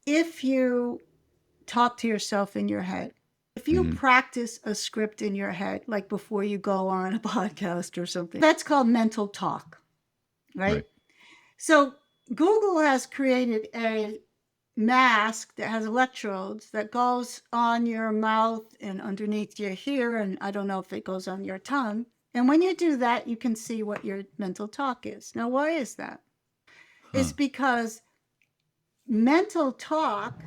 if you talk to yourself in your head, if you Hmm. practice a script in your head, like before you go on a podcast or something, that's called mental talk, right? Right. So Google has created a mask that has electrodes that goes on your mouth and underneath your ear, and I don't know if it goes on your tongue. And when you do that, you can see what your mental talk is. Now, why is that? It's Huh. because mental talk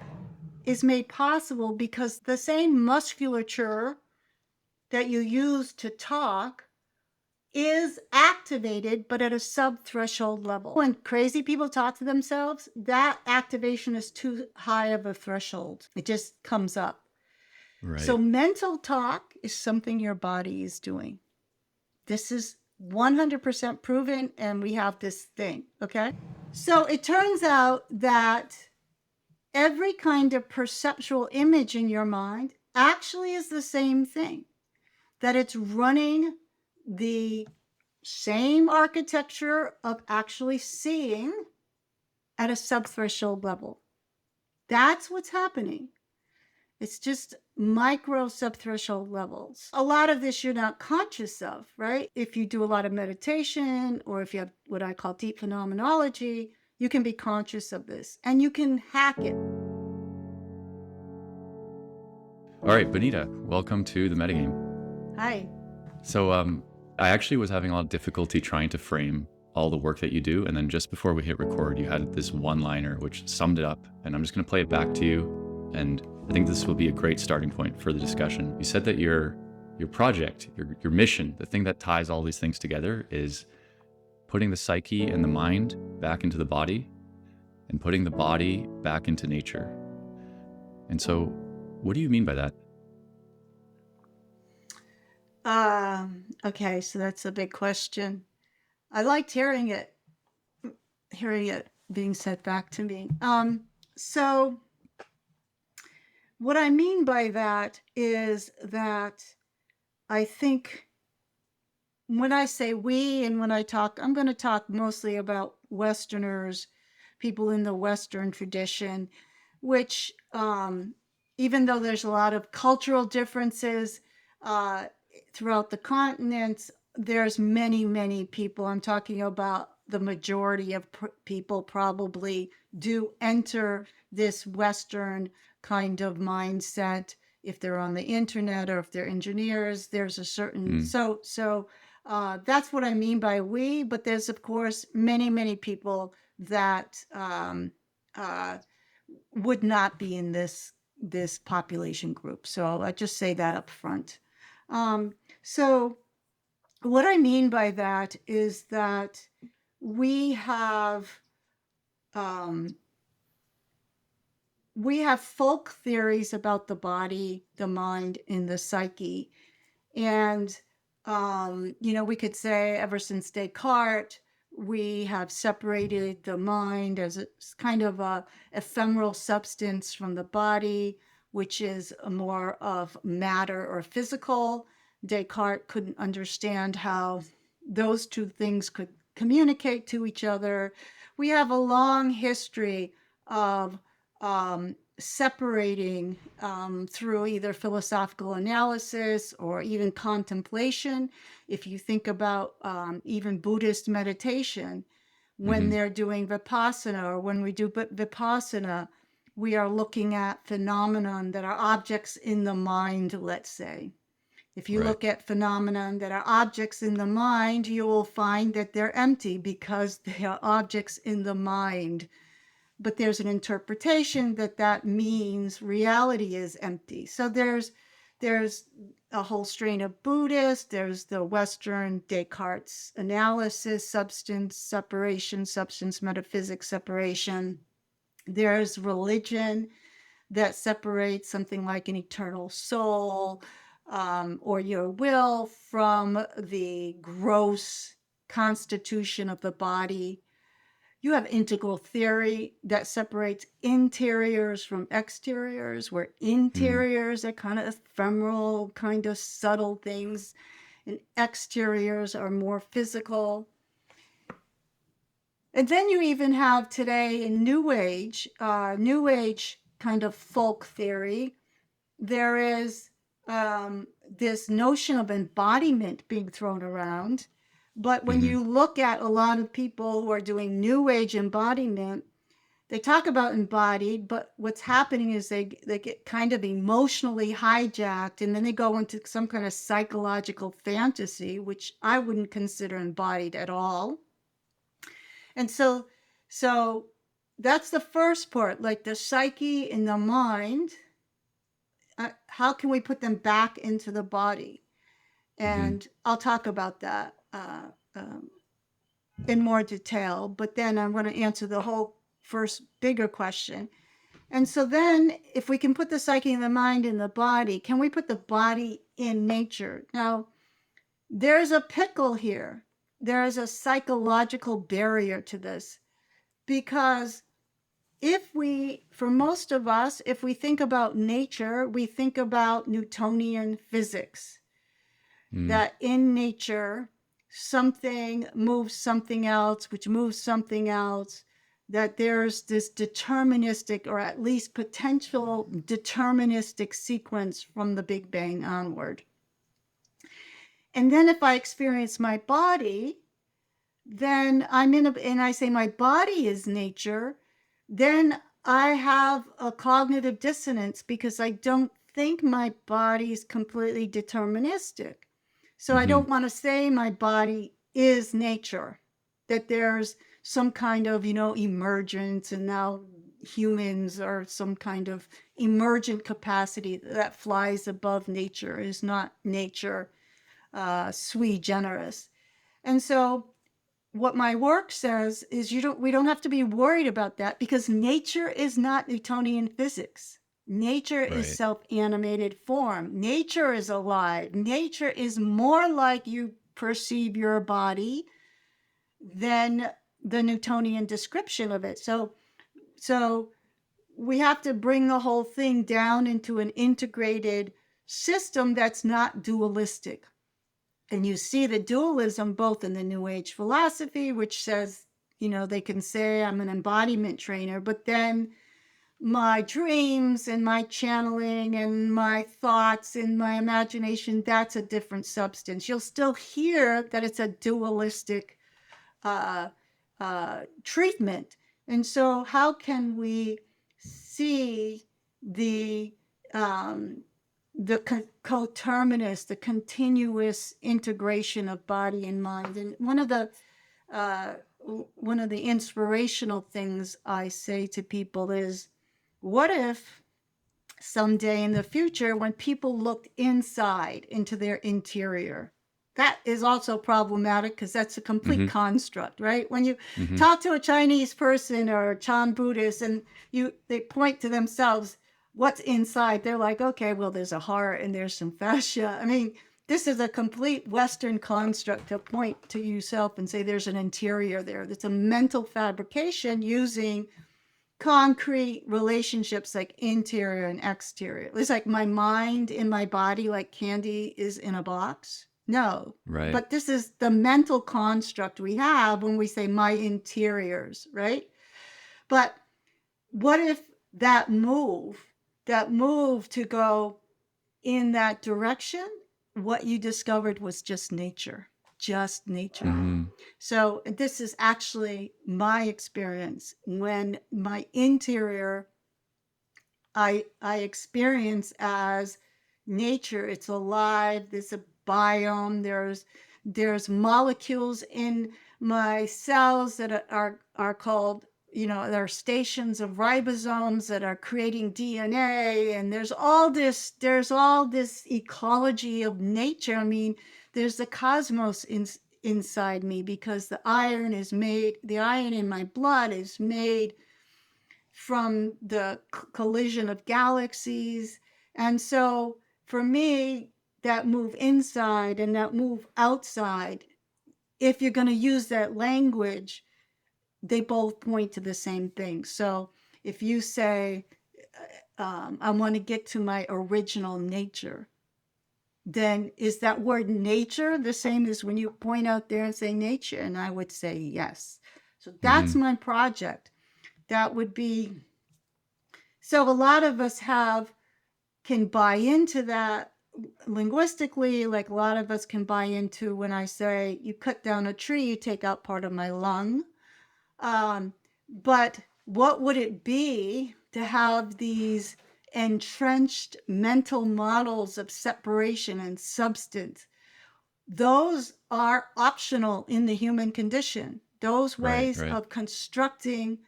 is made possible because the same musculature that you use to talk is activated, but at a sub-threshold level. When crazy people talk to themselves, that activation is too high of a threshold. It just comes up. So Right. mental talk is something your body is doing. This is 100% proven, and we have this thing, okay? So it turns out that every kind of perceptual image in your mind actually is the same thing, that it's running the same architecture of actually seeing at a subthreshold level. That's what's happening. It's just micro subthreshold levels. A lot of this you're not conscious of, right? If you do a lot of meditation or if you have what I call deep phenomenology, you can be conscious of this and you can hack it. All right, Bonita, welcome to the Metagame. Hi. So, I actually was having a lot of difficulty trying to frame all the work that you do, and then just before we hit record, you had this one-liner which summed it up, and I'm just going to play it back to you, and I think this will be a great starting point for the discussion. You said that your project, your mission, the thing that ties all these things together is putting the psyche and the mind back into the body and putting the body back into nature. And so, what do you mean by that? Okay, so that's a big question. I liked hearing it being said back to me. So what I mean by that is that I think when I say we and when I talk, I'm going to talk mostly about Westerners, people in the Western tradition, which, even though there's a lot of cultural differences uh, throughout the continents, there's many, many people. I'm talking about the majority of people probably do enter this Western kind of mindset. If they're on the internet or if they're engineers, there's a certain Mm, that's what I mean by we, but there's, of course, many, many people that uh, would not be in this population group. So I just say that up front. Um, so what I mean by that is that we have um, we have folk theories about the body, the mind, and the psyche. And, we could say ever since Descartes, we have separated the mind as a kind of a ephemeral substance from the body, which is a more of matter or physical. Descartes couldn't understand how those two things could communicate to each other. We have a long history of separating through either philosophical analysis or even contemplation. If you think about even Buddhist meditation, when hmm. they're doing vipassana or when we do vipassana, we are looking at phenomenon that are objects in the mind, let's say. If you Right. look at phenomena that are objects in the mind, you will find that they're empty because they are objects in the mind. But there's an interpretation that that means reality is empty. So there's a whole strain of Buddhists. There's the Western Descartes analysis, substance separation, substance metaphysics separation. There's religion that separates something like an eternal soul or your will from the gross constitution of the body. You have integral theory that separates interiors from exteriors, where Hmm. interiors are kind of ephemeral, kind of subtle things, and exteriors are more physical. And then you even have today in New Age kind of folk theory, there is this notion of embodiment being thrown around. But when Mm-hmm. you look at a lot of people who are doing New Age embodiment, they talk about embodied, but what's happening is they get kind of emotionally hijacked, and then they go into some kind of psychological fantasy, which I wouldn't consider embodied at all. And so that's the first part, like the psyche and the mind. How can we put them back into the body? Mm-hmm. And I'll talk about that in more detail, but then I'm going to answer the whole first bigger question. And so then if we can put the psyche and the mind in the body, can we put the body in nature? Now, there's a pickle here. There is a psychological barrier to this because for most of us, if we think about nature, we think about Newtonian physics, Mm. that in nature, something moves something else, which moves something else, that there's this deterministic, or at least potential deterministic sequence from the Big Bang onward. And then if I experience my body, then and I say my body is nature, then I have a cognitive dissonance because I don't think my body is completely deterministic. So I Mm-hmm. don't want to say my body is nature, that there's some kind of, emergence, and now humans are some kind of emergent capacity that flies above nature, is not nature sui generis. And so what my work says is we don't have to be worried about that because nature is not Newtonian physics. Nature is Right. self-animated form. Nature is alive. Nature is more like you perceive your body than the Newtonian description of it. So we have to bring the whole thing down into an integrated system that's not dualistic. And you see the dualism both in the New Age philosophy, which says, they can say I'm an embodiment trainer, but then my dreams and my channeling and my thoughts and my imagination, that's a different substance. You'll still hear that it's a dualistic treatment. And so, how can we see the coterminous, the continuous integration of body and mind? And one of the inspirational things I say to people is, what if someday in the future, when people looked inside into their interior, that is also problematic because that's a complete Mm-hmm. construct, right? When you Mm-hmm. talk to a Chinese person or a Chan Buddhist and they point to themselves, what's inside? They're like, okay, well, there's a heart and there's some fascia. I mean, this is a complete Western construct to point to yourself and say there's an interior there. That's a mental fabrication using concrete relationships like interior and exterior. It's like my mind in my body, like candy is in a box. No, Right. but this is the mental construct we have when we say my interiors, right? But what if that move to go in that direction, what you discovered was just nature, just nature. Mm-hmm. So this is actually my experience when my interior I experience as nature. It's alive. There's a biome. There's molecules in my cells that are called, there are stations of ribosomes that are creating DNA, and there's all this ecology of nature. I mean, there's the cosmos inside me because the iron in my blood is made from the collision of galaxies. And so for me, that move inside and that move outside, if you're going to use that language, they both point to the same thing. So if you say, I want to get to my original nature, then is that word nature the same as when you point out there and say nature? And I would say yes. So that's my project. That would be, so a lot of us can buy into that linguistically, like a lot of us can buy into when I say, you cut down a tree, you take out part of my lung. But what would it be to have these entrenched mental models of separation and substance? Those are optional in the human condition. Those Right, ways right. of constructing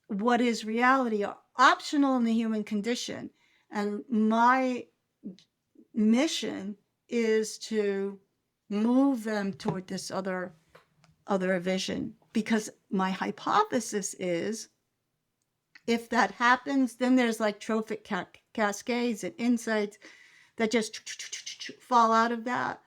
what is reality are optional in the human condition. And my mission is to move them toward this other vision, because my hypothesis is if that happens, then there's like trophic cascades and insights that just fall out of that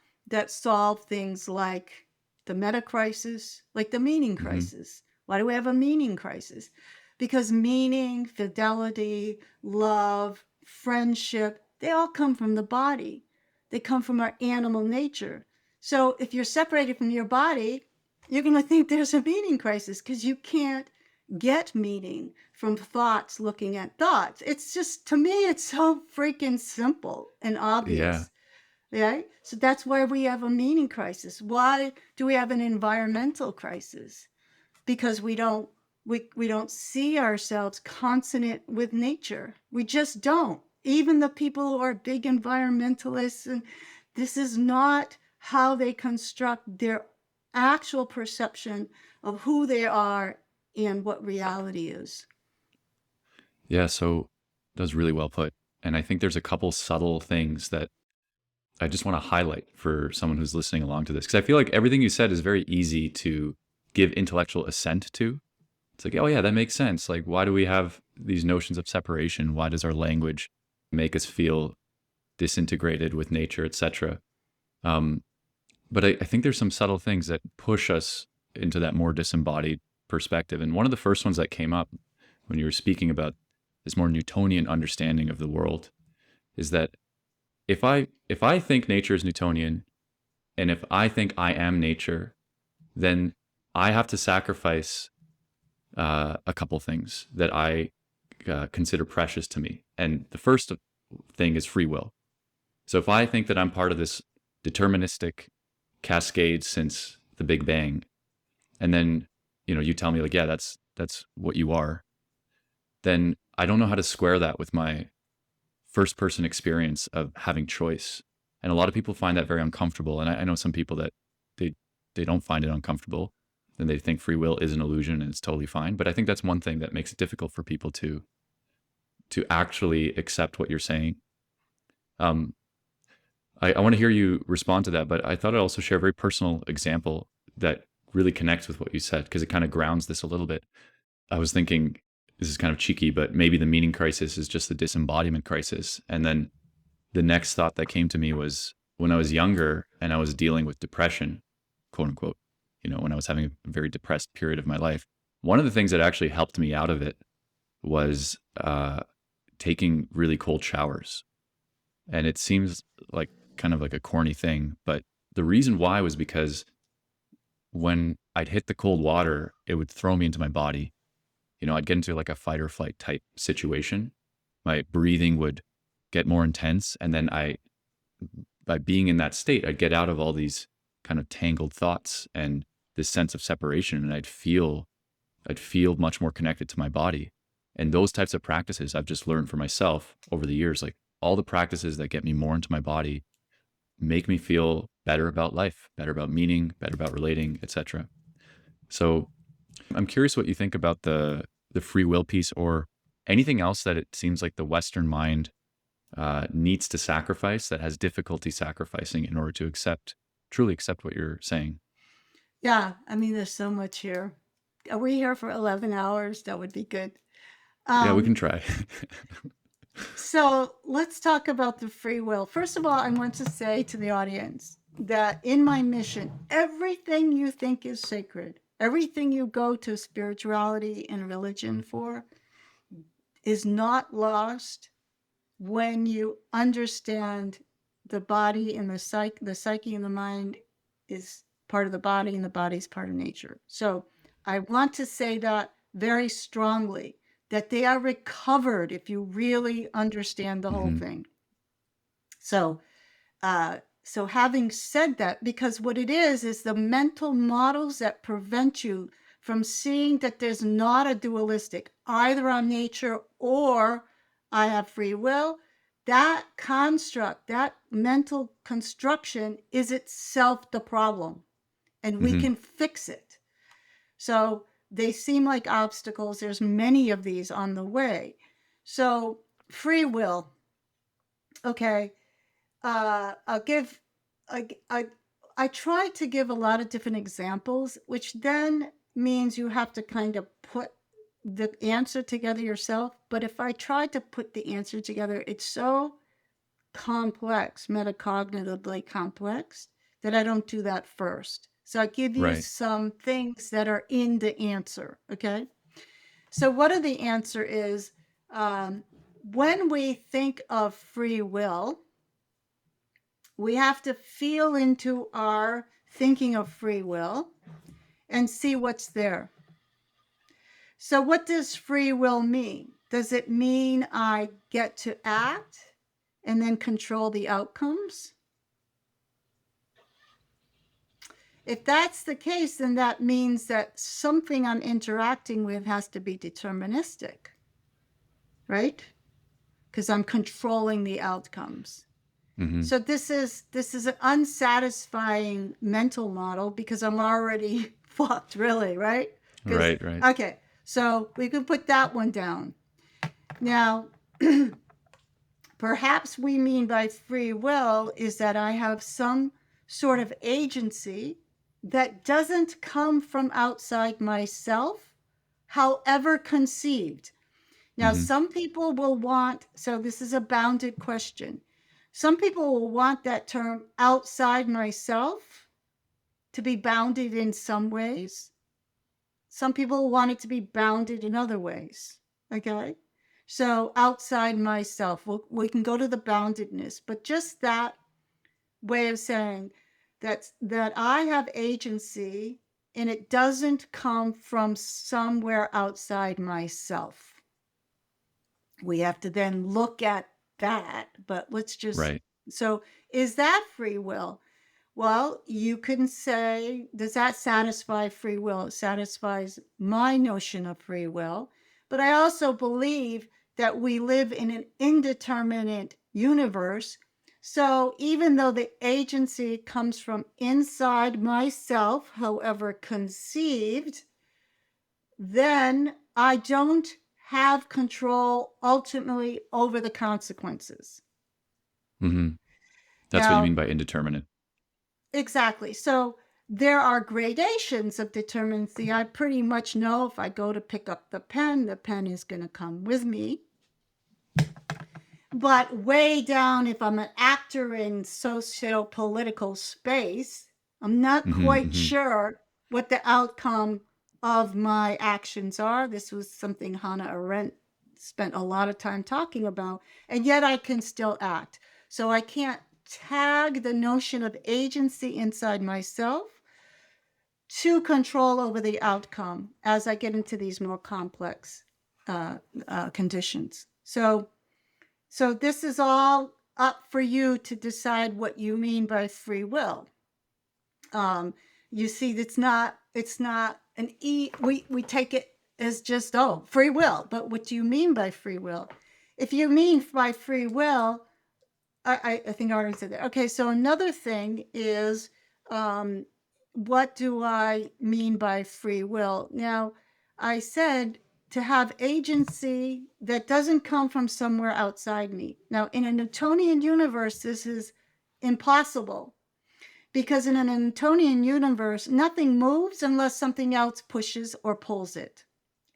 solve things like the meta crisis, like the meaning crisis. Why do we have a meaning crisis? Because meaning, fidelity, love, friendship, they all come from the body. They come from our animal nature. So if you're separated from your body, you're going to think there's a meaning crisis because you can't get meaning from thoughts looking at thoughts. It's just, to me, it's so freaking simple and Yeah. obvious. Right? So that's why we have a meaning crisis. Why do we have an environmental crisis? Because we don't see ourselves consonant with nature. We just don't. Even the people who are big environmentalists, and this is not how they construct their actual perception of who they are and what reality is. Yeah, so that was really well put. And I think there's a couple subtle things that I just want to highlight for someone who's listening along to this. Because I feel like everything you said is very easy to give intellectual assent to. It's like, oh, yeah, that makes sense. Like, why do we have these notions of separation? Why does our language make us feel disintegrated with nature, etc.? But I think there's some subtle things that push us into that more disembodied perspective. And one of the first ones that came up when you were speaking about this more Newtonian understanding of the world is that if I think nature is Newtonian, and if I think I am nature, then I have to sacrifice a couple things that I consider precious to me. And the first thing is free will. So if I think that I'm part of this deterministic cascade since the Big Bang, and then you tell me like, yeah, that's what you are, then I don't know how to square that with my first person experience of having choice. And a lot of people find that very uncomfortable. And I know some people that they don't find it uncomfortable, and they think free will is an illusion and it's totally fine. But I think that's one thing that makes it difficult for people to actually accept what you're saying. I want to hear you respond to that, but I thought I'd also share a very personal example that really connects with what you said, because it kind of grounds this a little bit. I was thinking, this is kind of cheeky, but maybe the meaning crisis is just the disembodiment crisis. And then the next thought that came to me was when I was younger and I was dealing with depression, quote unquote, when I was having a very depressed period of my life, one of the things that actually helped me out of it was taking really cold showers. And it seems like kind of like a corny thing, but the reason why was because when I'd hit the cold water, it would throw me into my body. I'd get into like a fight or flight type situation. My breathing would get more intense. And then by being in that state, I'd get out of all these kind of tangled thoughts and this sense of separation. And I'd feel much more connected to my body. And those types of practices I've just learned for myself over the years, like all the practices that get me more into my body make me feel better about life, better about meaning, better about relating, etc. So I'm curious what you think about the free will piece, or anything else that it seems like the Western mind needs to sacrifice, that has difficulty sacrificing in order to truly accept what you're saying. Yeah, I mean, there's so much here. Are we here for 11 hours? That would be good. Yeah, we can try. So let's talk about the free will. First of all, I want to say to the audience that in my mission, everything you think is sacred, everything you go to spirituality and religion for, is not lost when you understand the body and the psyche and the mind is part of the body, and the body is part of nature. So I want to say that very strongly, that they are recovered if you really understand the whole Hmm. thing. So, so having said that, because what it is the mental models that prevent you from seeing that there's not a dualistic, either I'm nature or I have free will. That construct, that mental construction is itself the problem, and we Hmm. can fix it. So they seem like obstacles. There's many of these on the way. So free will, okay. I'll give, I, I, I try to give a lot of different examples, which then means you have to kind of put the answer together yourself. But if I try to put the answer together, it's so complex, metacognitively complex, that I don't do that first. So I give you Right. some things that are in the answer. Okay. So what are the answer is, when we think of free will, we have to feel into our thinking of free will and see what's there. So, what does free will mean? Does it mean I get to act and then control the outcomes? If that's the case, then that means that something I'm interacting with has to be deterministic, right? Because I'm controlling the outcomes. Hmm. So this is an unsatisfying mental model because I'm already fucked, really, right? Because Right. Right. okay, so we can put that one down. Now, perhaps we mean by free will is that I have some sort of agency that doesn't come from outside myself, however conceived. Now, Hmm. some people will want, so this is a bounded question. Some people will want that term outside myself to be bounded in some ways. Some people want it to be bounded in other ways. Okay. So outside myself, we can go to the boundedness, but just that way of saying that I have agency and it doesn't come from somewhere outside myself. We have to then look at that, but let's just, Right. so is that free will? Well, you can say, does that satisfy free will? It satisfies my notion of free will. But I also believe that we live in an indeterminate universe. So even though the agency comes from inside myself, however conceived, then I don't have control ultimately over the consequences. Hmm. That's what you Now, mean by indeterminate. exactly. So there are gradations of determinacy. I pretty much know if I go to pick up the pen is going to come with me. But way down, if I'm an actor in socio-political space, I'm not Hmm. quite Hmm. sure what the outcome of my actions are. This was something Hannah Arendt spent a lot of time talking about, and yet I can still act. So I can't tag the notion of agency inside myself to control over the outcome as I get into these more complex conditions. So this is all up for you to decide what you mean by free will. You see, it's not an we take it as just, oh, free will. But what do you mean by free will? If you mean by free will, I think I already said that. Okay, so another thing is, what do I mean by free will? Now, I said to have agency that doesn't come from somewhere outside me. Now, in a Newtonian universe, this is impossible because in a Newtonian universe, nothing moves unless something else pushes or pulls it.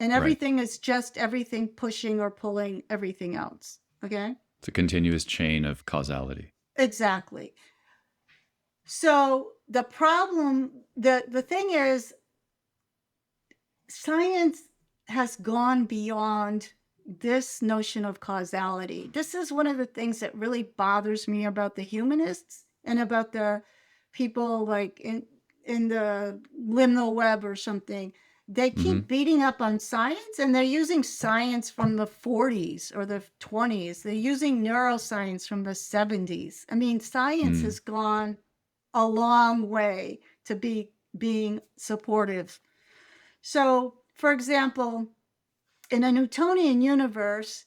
And Right. everything is just everything pushing or pulling everything else. Okay? It's a continuous chain of causality. Exactly. So the thing is, science has gone beyond this notion of causality. This is one of the things that really bothers me about the humanists and about the people like in the liminal web or something. They Mm-hmm. keep beating up on science, and they're using science from the 40s or the 20s. They're using neuroscience from the 70s. I mean, science has gone a long way to being supportive. So, for example, in a Newtonian universe,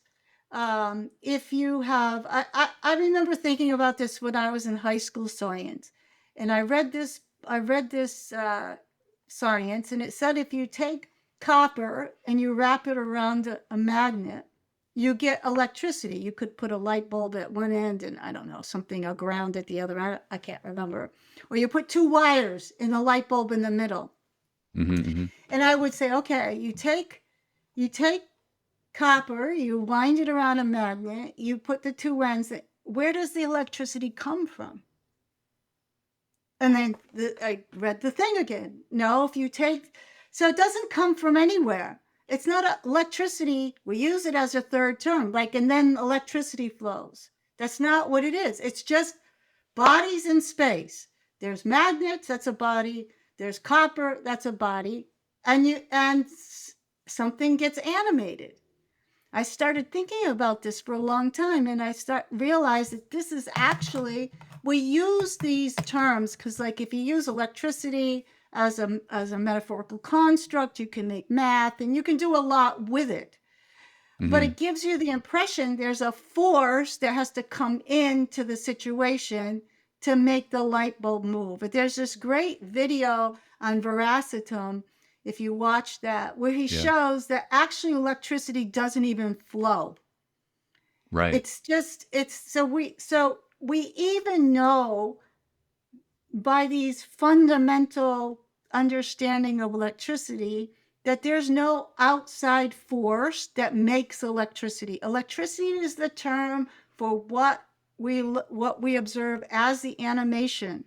if you have, I remember thinking about this when I was in high school science, and I read this science, and it said if you take copper and you wrap it around a magnet, you get electricity. You could put a light bulb at one end and I don't know, something, a ground at the other. I can't remember. Or you put two wires in a light bulb in the middle. Mm-hmm. And I would say, okay, you take copper, you wind it around a magnet, you put the two ends. Where does the electricity come from? And then I read the thing again. No, if you take, so it doesn't come from anywhere. It's not electricity. We use it as a third term, like, and then electricity flows. That's not what it is. It's just bodies in space. There's magnets, that's a body. There's copper, that's a body. And something gets animated. I started thinking about this for a long time, and I realized that this is actually, we use these terms because, like, if you use electricity as a metaphorical construct, you can make math and you can do a lot with it. But it gives you the impression there's a force that has to come into the situation to make the light bulb move. But there's this great video on Veracitum, if you watch that, where he shows that actually electricity doesn't even flow. Right. It's just, so we even know by these fundamental understanding of electricity that there's no outside force that makes electricity. Electricity is the term for what we observe as the animation.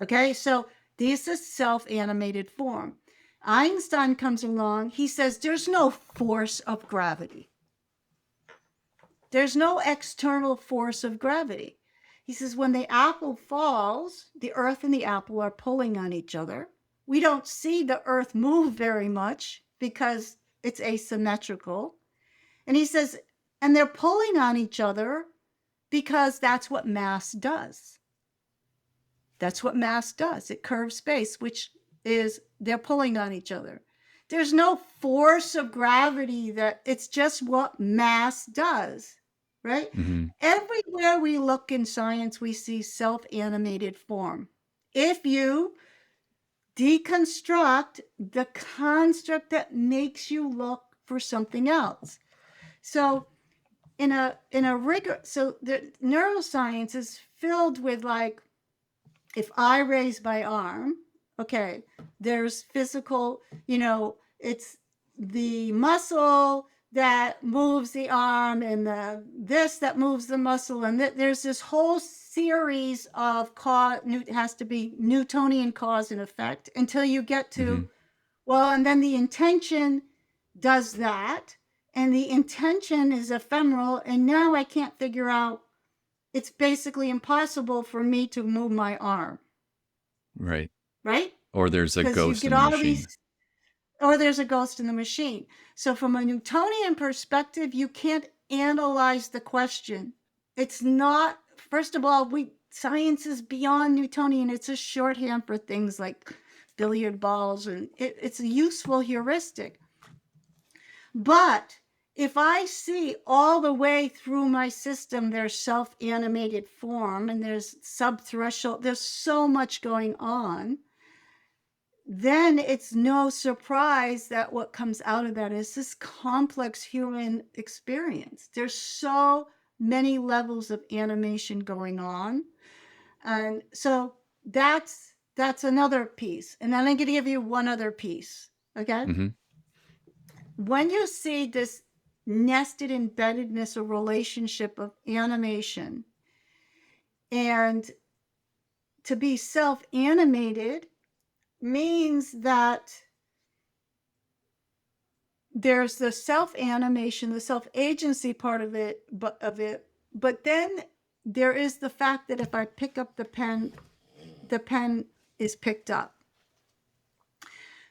Okay, so this is self-animated form. Einstein comes along, he says there's no force of gravity. There's no external force of gravity. He says when the apple falls, the earth and the apple are pulling on each other. We don't see the earth move very much because it's asymmetrical. And he says, and they're pulling on each other because that's what mass does. That's what mass does. It curves space, which is they're pulling on each other. There's no force of gravity, that it's just what mass does, right? Everywhere we look in science, we see self-animated form. If you deconstruct the construct that makes you look for something else. So in a rigor, so the neuroscience is filled with, like, if I raise my arm, okay, there's physical, it's the muscle that moves the arm and this that moves the muscle. And there's this whole series of it has to be Newtonian cause and effect until you get to, well, and then the intention does that. And the intention is ephemeral. And now I can't figure out, it's basically impossible for me to move my arm. Right. Right? Or there's a Because ghost in the machine. Or there's a ghost in the machine. So from a Newtonian perspective, you can't analyze the question. It's not, first of all, science is beyond Newtonian. It's a shorthand for things like billiard balls, and it's a useful heuristic. But if I see all the way through my system, there's self-animated form and there's sub-threshold, there's so much going on, then it's no surprise that what comes out of that is this complex human experience. There's so many levels of animation going on. And so that's another piece. And then I'm going to give you one other piece, okay? When you see this nested embeddedness or relationship of animation, and to be self-animated means that there's the self-animation, the self-agency part of it, but then there is the fact that if I pick up the pen is picked up.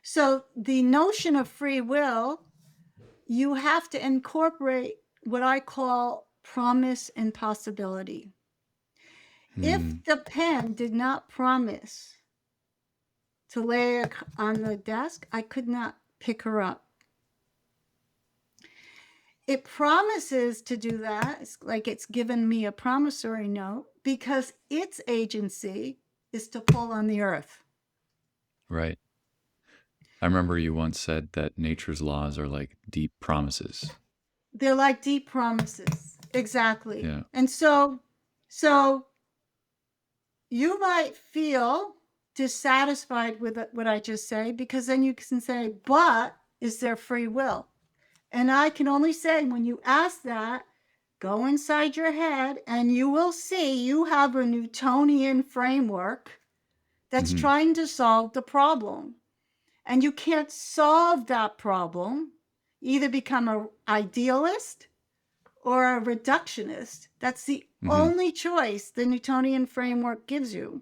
So the notion of free will, you have to incorporate what I call promise and possibility. If the pen did not promise to lay on the desk, I could not pick her up. It promises to do that. It's like it's given me a promissory note because its agency is to pull on the earth. Right. I remember you once said that nature's laws are like deep promises. They're like deep promises. Exactly. Yeah. And so you might feel dissatisfied with what I just say, because then you can say, but is there free will? And I can only say, when you ask that, go inside your head and you will see you have a Newtonian framework that's Mhm. trying to solve the problem. And you can't solve that problem, either become an idealist or a reductionist. That's the only choice the Newtonian framework gives you.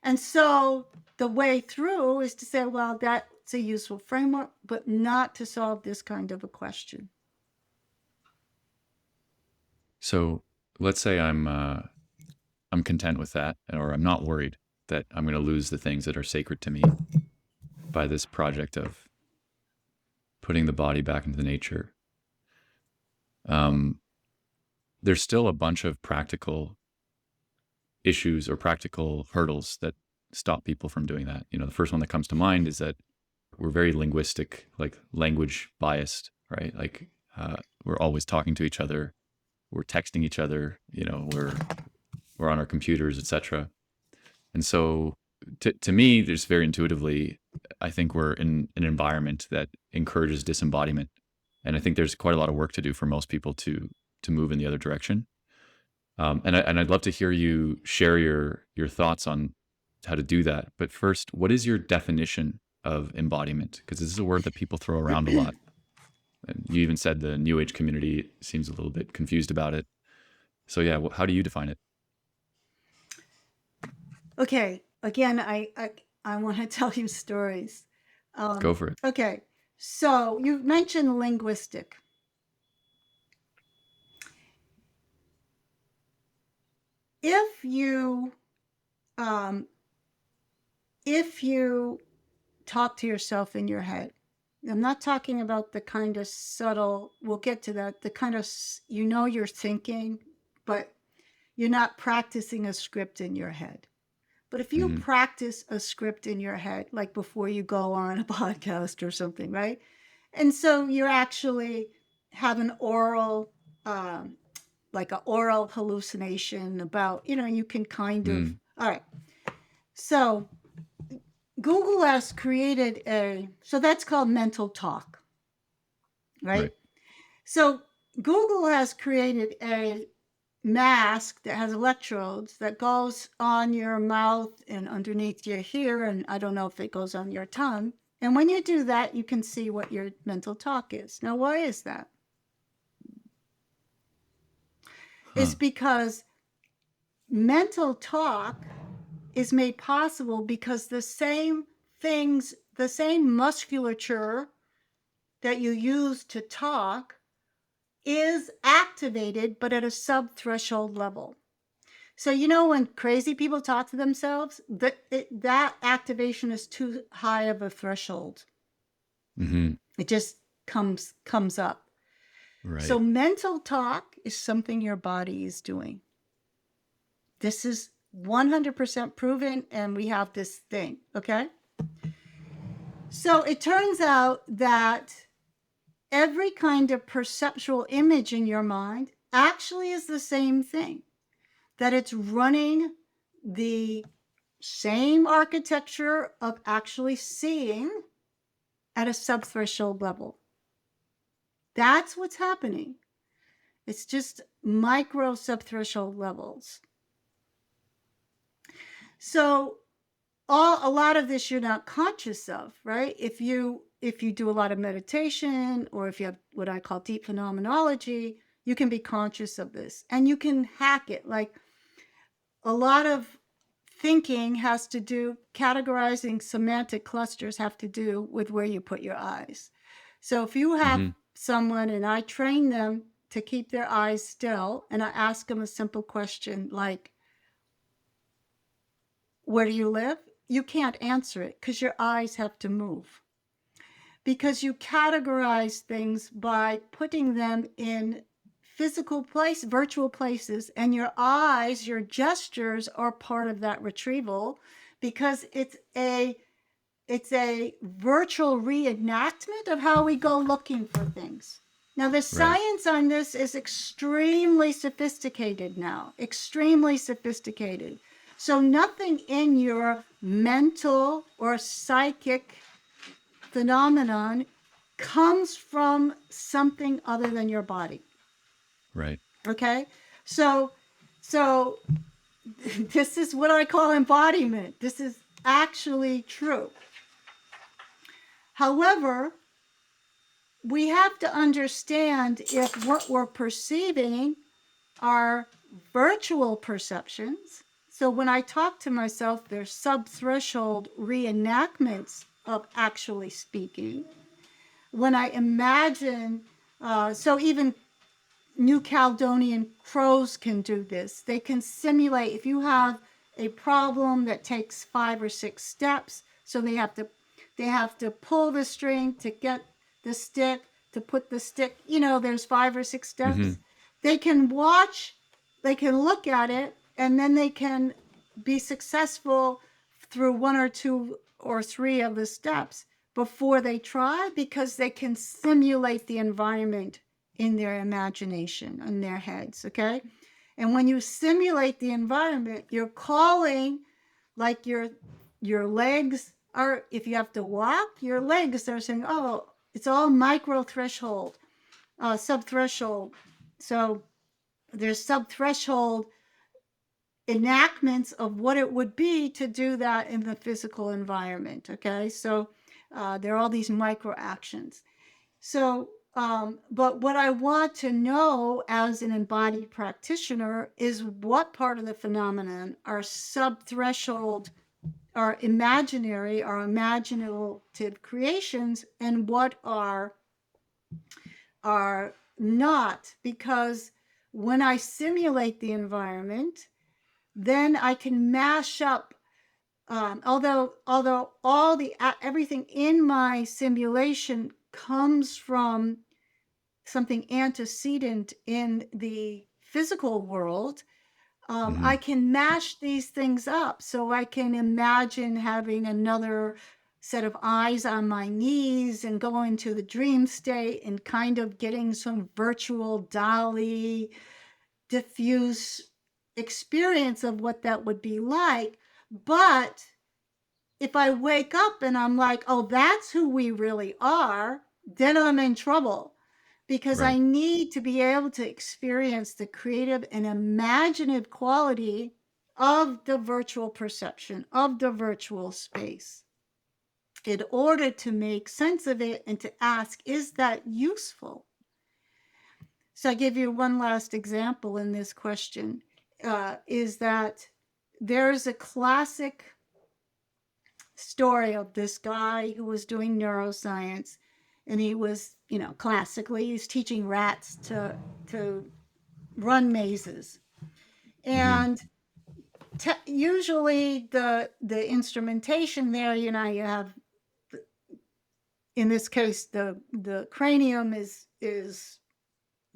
And so the way through is to say, well, that's a useful framework, but not to solve this kind of a question. So let's say I'm content with that, or I'm not worried that I'm going to lose the things that are sacred to me by this project of putting the body back into nature. There's still a bunch of practical issues or practical hurdles that stop people from doing that. The first one that comes to mind is that we're very linguistic, like language biased, right? Like we're always talking to each other, we're texting each other, we're on our computers, etc. And so to me, there's very intuitively, I think we're in an environment that encourages disembodiment. And I think there's quite a lot of work to do for most people to move in the other direction. And I'd love to hear you share your thoughts on how to do that. But first, what is your definition of embodiment? Because this is a word that people throw around a lot. And you even said the New Age community seems a little bit confused about it. So yeah, how do you define it? Okay, again, I want to tell you stories. Go for it. Okay, so you mentioned linguistic. If you talk to yourself in your head, I'm not talking about the kind of subtle, we'll get to that, the kind of, you're thinking, but you're not practicing a script in your head. But if you practice a script in your head, like before you go on a podcast or something, right? And so you're actually have an oral, like an oral hallucination about, you can kind of, all right. So Google has created so that's called mental talk, right? Right. So Google has created a mask that has electrodes that goes on your mouth and underneath your ear, and I don't know if it goes on your tongue. And when you do that, you can see what your mental talk is. Now, why is that? It's because mental talk is made possible because the same things, the same musculature that you use to talk is activated, but at a sub-threshold level. So when crazy people talk to themselves, that activation is too high of a threshold. It just comes up. Right. So mental talk is something your body is doing. This is 100% proven, and we have this thing, okay? So it turns out that every kind of perceptual image in your mind actually is the same thing, that it's running the same architecture of actually seeing at a subthreshold level. That's what's happening. It's just micro subthreshold levels. So a lot of this you're not conscious of, right? If you do a lot of meditation, or if you have what I call deep phenomenology, you can be conscious of this and you can hack it. Like a lot of thinking has to do, categorizing semantic clusters have to do with where you put your eyes. So if you have someone and I train them to keep their eyes still, and I ask them a simple question like, where do you live? You can't answer it because your eyes have to move. Because you categorize things by putting them in physical place, virtual places, and your eyes, your gestures are part of that retrieval because it's a virtual reenactment of how we go looking for things. Now, the science on this is extremely sophisticated now, extremely sophisticated. So nothing in your mental or psychic phenomenon comes from something other than your body. Right. Okay? So this is what I call embodiment. This is actually true. However, we have to understand if what we're perceiving are virtual perceptions. So when I talk to myself, they're sub-threshold reenactments of actually speaking. When I imagine, so even New Caledonian crows can do this. They can simulate, if you have a problem that takes 5 or 6 steps, so they have to pull the string to get the stick, to put the stick, there's 5 or 6 steps. They can watch, they can look at it, and then they can be successful through 1 or 2 or 3 of the steps before they try, because they can simulate the environment in their imagination, in their heads, okay? And when you simulate the environment, you're calling, like your legs are, if you have to walk, your legs are saying, oh, it's all micro threshold, sub-threshold. So there's sub-threshold enactments of what it would be to do that in the physical environment, okay? So there are all these micro actions. So, but what I want to know as an embodied practitioner is what part of the phenomenon are sub-threshold, are imaginary, are imaginative creations, and what are not. Because when I simulate the environment, then I can mash up. Although all the everything in my simulation comes from something antecedent in the physical world, I can mash these things up. So I can imagine having another set of eyes on my knees and go into the dream state and kind of getting some virtual dolly diffuse experience of what that would be like. But if I wake up and I'm like, oh, that's who we really are, then I'm in trouble, because I need to be able to experience the creative and imaginative quality of the virtual perception, of the virtual space, in order to make sense of it and to ask, is that useful? So I give you one last example in this question, is that there's a classic story of this guy who was doing neuroscience, and he was, classically, he's teaching rats to run mazes. And usually the instrumentation there, you have, in this case, the cranium is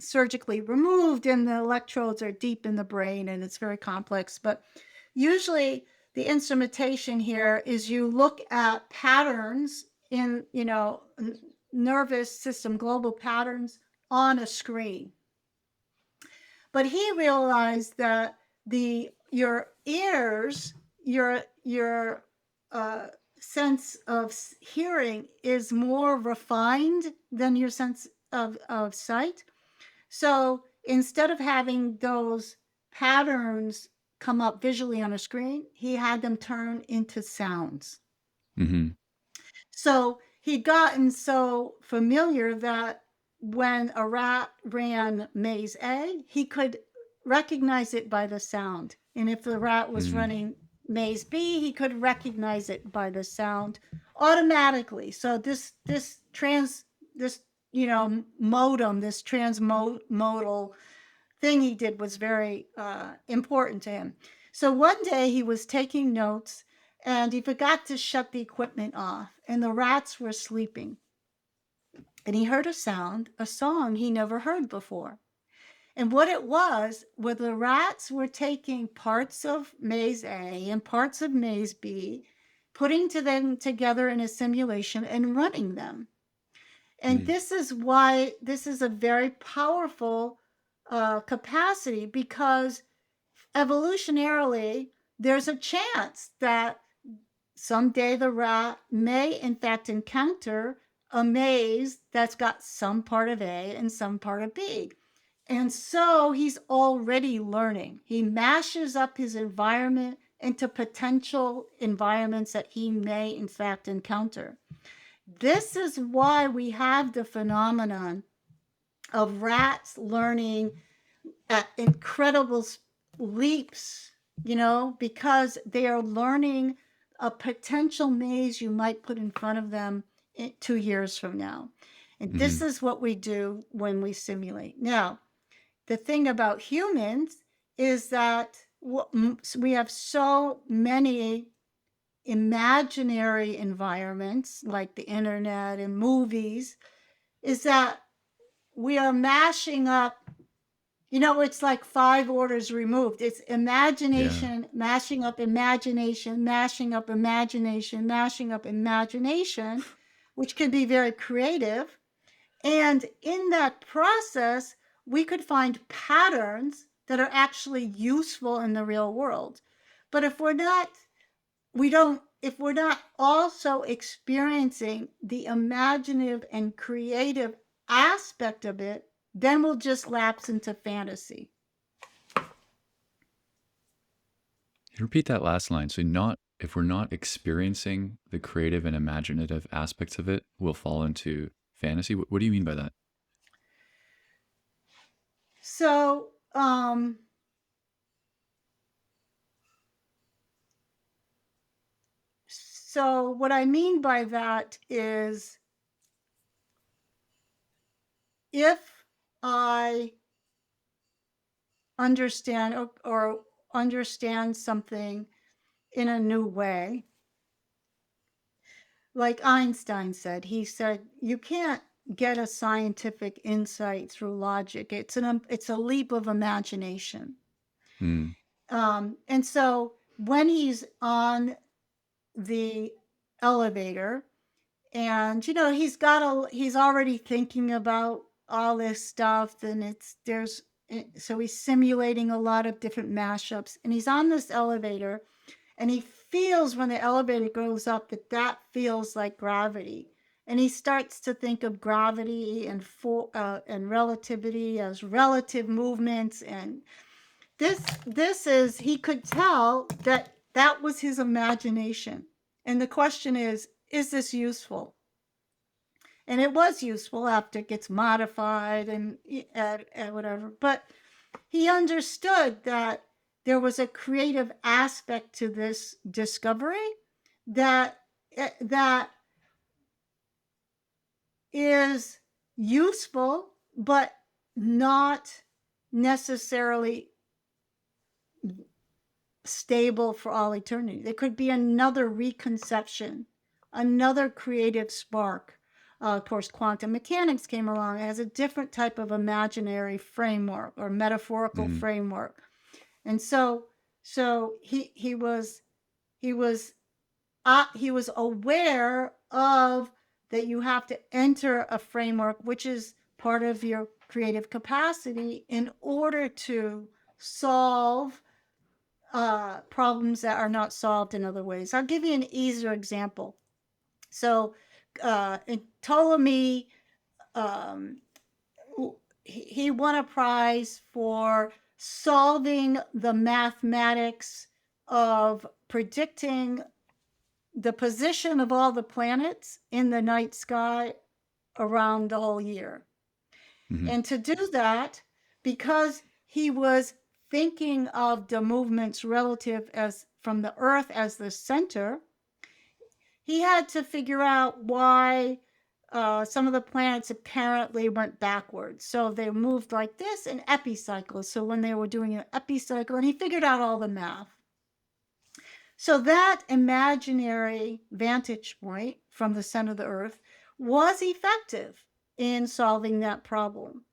surgically removed and the electrodes are deep in the brain and it's very complex. But usually the instrumentation here is you look at patterns in, nervous system, global patterns on a screen. But he realized that your ears, your sense of hearing is more refined than your sense of sight. So instead of having those patterns come up visually on a screen, he had them turn into sounds. So he'd gotten so familiar that when a rat ran maze A, he could recognize it by the sound. And if the rat was running maze B, he could recognize it by the sound automatically. So this modem, this transmodal thing he did was very important to him. So one day he was taking notes and he forgot to shut the equipment off, and the rats were sleeping. And he heard a sound, a song he never heard before. And what it was, where the rats were taking parts of maze A and parts of maze B, putting them together in a simulation and running them. And this is why this is a very powerful capacity, because evolutionarily, there's a chance that someday the rat may, in fact, encounter a maze that's got some part of A and some part of B. And so he's already learning. He mashes up his environment into potential environments that he may, in fact, encounter. This is why we have the phenomenon of rats learning at incredible leaps, because they are learning a potential maze you might put in front of them 2 years from now. And this is what we do when we simulate. Now, the thing about humans is that we have so many imaginary environments like the internet and movies, is that we are mashing up, it's like 5 orders removed. It's imagination, mashing up imagination, mashing up imagination, mashing up imagination, which can be very creative. And in that process, we could find patterns that are actually useful in the real world. But if we're not also experiencing the imaginative and creative aspect of it, then we'll just lapse into fantasy. Repeat that last line. So if we're not experiencing the creative and imaginative aspects of it, we'll fall into fantasy. What do you mean by that? So, what I mean by that is, if I understand or understand something in a new way, like Einstein said, he said, you can't get a scientific insight through logic. It's a leap of imagination. And so when he's on the elevator, and he's already thinking about all this stuff, and so he's simulating a lot of different mashups, and he's on this elevator, and he feels when the elevator goes up that feels like gravity, and he starts to think of gravity and relativity as relative movements. And he could tell that was his imagination. And the question is this useful? And it was useful after it gets modified and whatever. But he understood that there was a creative aspect to this discovery that is useful, but not necessarily stable for all eternity. There could be another reconception, another creative spark. Of course, quantum mechanics came along. It has a different type of imaginary framework or metaphorical framework. And so he was aware of that you have to enter a framework, which is part of your creative capacity, in order to solve problems that are not solved in other ways. I'll give you an easier example. So Ptolemy, he won a prize for solving the mathematics of predicting the position of all the planets in the night sky around the whole year. And to do that, because he was thinking of the movements relative as from the Earth as the center, he had to figure out why some of the planets apparently went backwards. So they moved like this in epicycles. So when they were doing an epicycle, and he figured out all the math. So that imaginary vantage point from the center of the Earth was effective in solving that problem.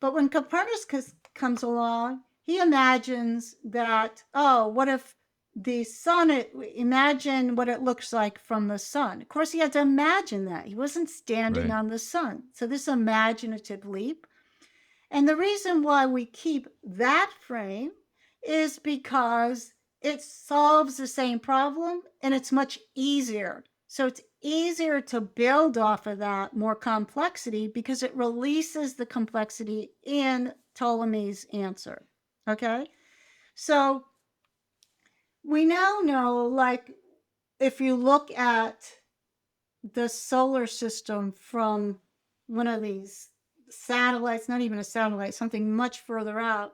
But when Copernicus comes along, he imagines that, oh, what if the sun, imagine what it looks like from the sun. Of course, he had to imagine that. He wasn't standing Right. on the sun. So this imaginative leap. And the reason why we keep that frame is because it solves the same problem and it's much easier. So it's easier to build off of that more complexity because it releases the complexity in Ptolemy's answer. Okay? So we now know, like, if you look at the solar system from one of these satellites, not even a satellite, something much further out,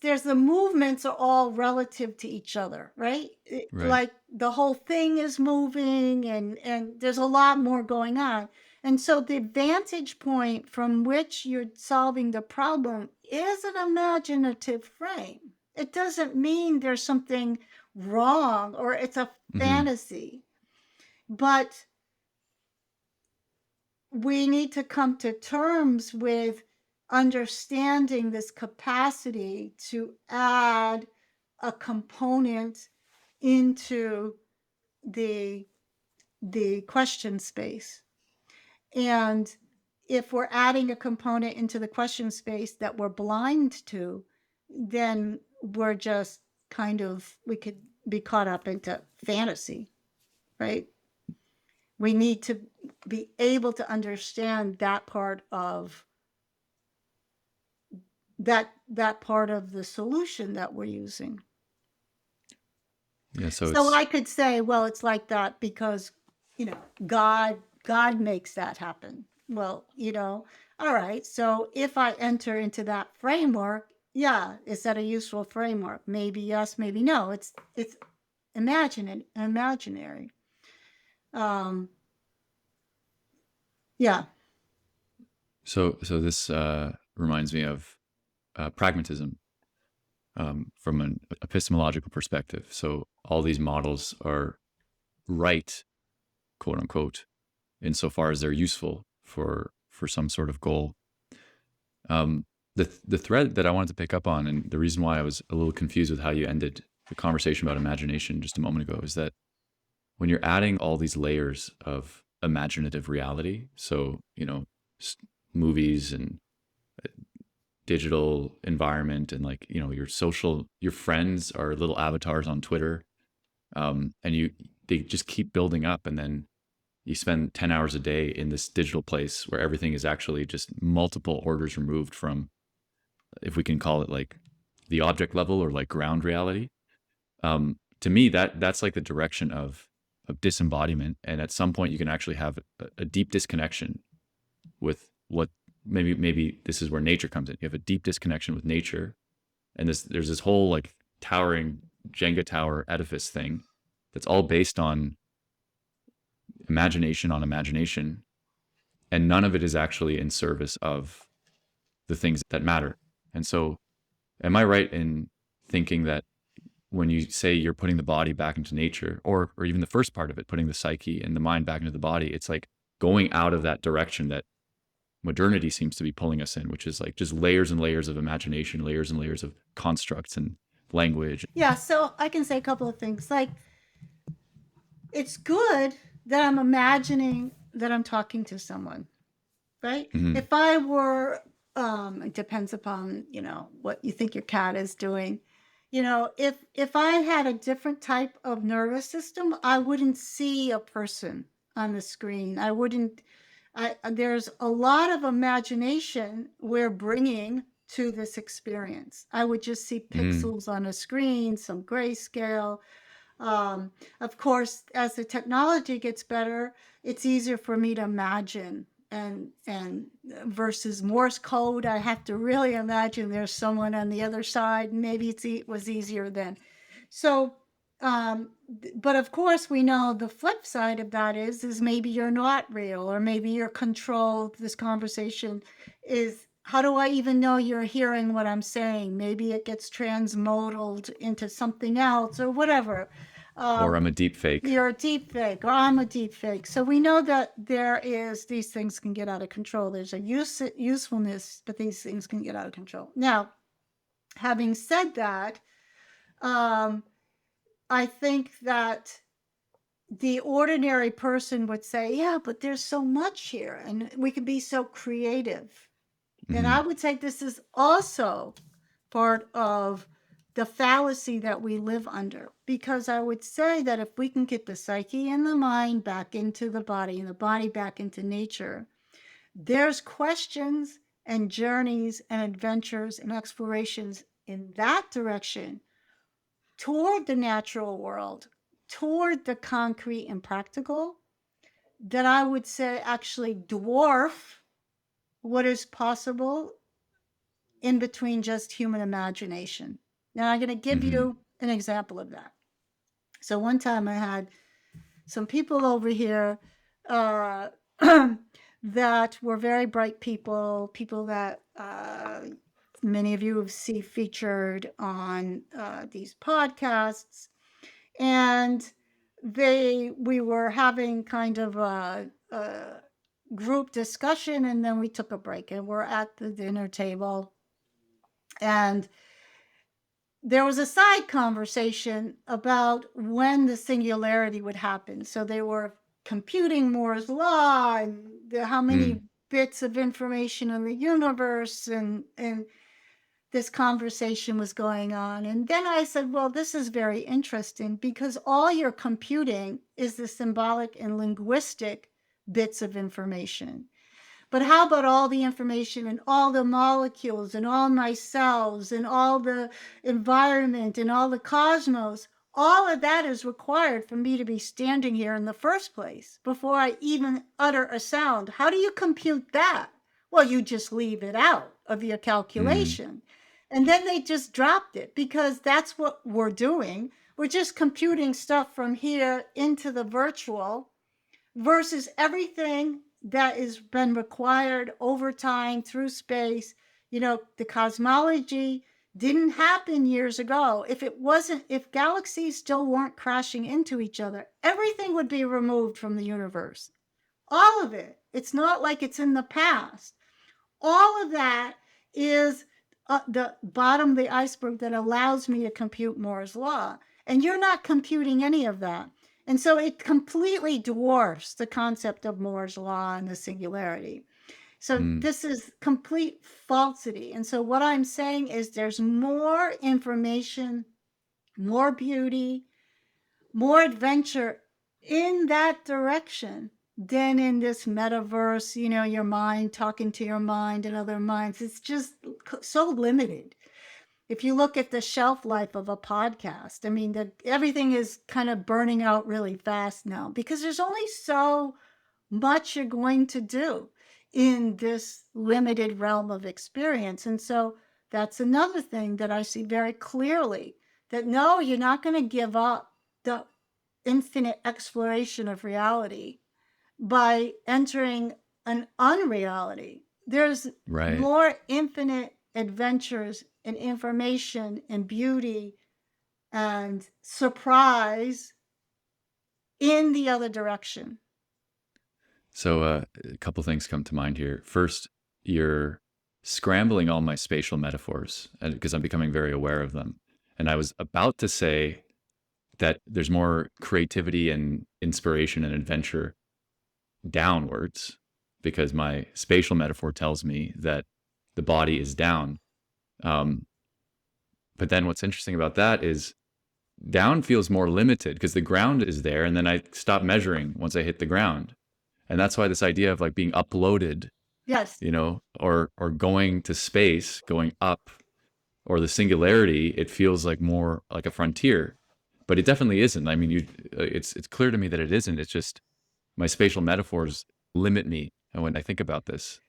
there's the movements are all relative to each other, right? Right. Like the whole thing is moving and there's a lot more going on. And so the vantage point from which you're solving the problem is an imaginative frame. It doesn't mean there's something wrong or it's a Hmm. fantasy. But we need to come to terms with understanding this capacity to add a component into the question space. And if we're adding a component into the question space that we're blind to, then we're just we could be caught up into fantasy, right? We need to be able to understand that part of the solution that we're using. Yeah. So So it's I could say, well, it's like that because, God makes that happen. Well, all right. So if I enter into that framework, yeah, is that a useful framework? Maybe yes, maybe no. It's imaginary. Um, yeah. so this reminds me of pragmatism from an epistemological perspective. So all these models are right, quote unquote, insofar as they're useful for some sort of goal. The thread that I wanted to pick up on, and the reason why I was a little confused with how you ended the conversation about imagination just a moment ago, is that when you're adding all these layers of imaginative reality, so movies and digital environment, and like your friends are little avatars on Twitter, and they just keep building up, and then you spend 10 hours a day in this digital place where everything is actually just multiple orders removed from, if we can call it like the object level or like ground reality. To me, that's like the direction of disembodiment, and at some point you can actually have a deep disconnection with what maybe this is where nature comes in. You have a deep disconnection with nature, and there's this whole like towering Jenga tower edifice thing that's all based on imagination on imagination, and none of it is actually in service of the things that matter. And so, am I right in thinking that when you say you're putting the body back into nature, or even the first part of it, putting the psyche and the mind back into the body, it's like going out of that direction that modernity seems to be pulling us in, which is like just layers and layers of imagination, layers and layers of constructs and language. Yeah. So I can say a couple of things. Like, it's good that I'm imagining that I'm talking to someone, right? Hmm. If I were, it depends upon, what you think your cat is doing. If I had a different type of nervous system, I wouldn't see a person on the screen. I wouldn't, there's a lot of imagination we're bringing to this experience. I would just see Mm. pixels on a screen, some grayscale. Of course, as the technology gets better, it's easier for me to imagine and versus Morse code. I have to really imagine there's someone on the other side. Maybe it was easier then. So, but of course, we know the flip side of that is maybe you're not real, or maybe you're controlled. This conversation is, how do I even know you're hearing what I'm saying? Maybe it gets transmodal into something else or whatever. Or I'm a deep fake. You're a deep fake, or I'm a deep fake. So we know that these things can get out of control. There's a usefulness, but these things can get out of control. Now, having said that, I think that the ordinary person would say, yeah, but there's so much here and we can be so creative. And I would say this is also part of the fallacy that we live under, because I would say that if we can get the psyche and the mind back into the body and the body back into nature, there's questions and journeys and adventures and explorations in that direction toward the natural world, toward the concrete and practical, that I would say actually dwarf what is possible in between just human imagination. Now, I'm going to give you an example of that. So one time I had some people over here that were very bright people that many of you have seen featured on these podcasts. And we were having kind of a group discussion, and then we took a break and we're at the dinner table. And there was a side conversation about when the singularity would happen. So they were computing Moore's law and how many bits of information in the universe, and this conversation was going on. And then I said, well, this is very interesting, because all you're computing is the symbolic and linguistic bits of information. But how about all the information and all the molecules and all my cells and all the environment and all the cosmos? All of that is required for me to be standing here in the first place before I even utter a sound. How do you compute that? Well, you just leave it out of your calculation. And then they just dropped it, because that's what we're doing. We're just computing stuff from here into the virtual, versus everything that has been required over time through space. You know, the cosmology didn't happen years ago. If galaxies still weren't crashing into each other, everything would be removed from the universe. All of it. It's not like it's in the past. All of that is the bottom of the iceberg that allows me to compute Moore's law. And you're not computing any of that. And so it completely dwarfs the concept of Moore's law and the singularity. So this is complete falsity. And so what I'm saying is there's more information, more beauty, more adventure in that direction than in this metaverse, you know, your mind talking to your mind and other minds. It's just so limited. If you look at the shelf life of a podcast, I mean, everything is kind of burning out really fast now, because there's only so much you're going to do in this limited realm of experience. And so that's another thing that I see very clearly, that no, you're not going to give up the infinite exploration of reality by entering an unreality. There's more infinite adventures and information and beauty and surprise in the other direction. So a couple things come to mind here. First, you're scrambling all my spatial metaphors, because I'm becoming very aware of them. And I was about to say that there's more creativity and inspiration and adventure downwards, because my spatial metaphor tells me that the body is down. But then what's interesting about that is down feels more limited, because the ground is there, and then I stop measuring once I hit the ground. And that's why this idea of like being uploaded, Yes, you know, or going to space, going up, or the singularity, it feels like more like a frontier, but it definitely isn't. I mean, it's clear to me that it isn't. It's just my spatial metaphors limit me And when I think about this,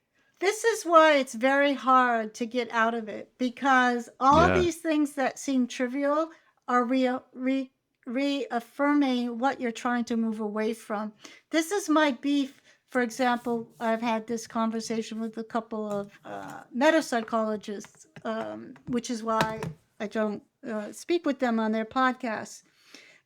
This is why it's very hard to get out of it, because all yeah. these things that seem trivial are reaffirming what you're trying to move away from. This is my beef. For example, I've had this conversation with a couple of metapsychologists, which is why I don't speak with them on their podcasts.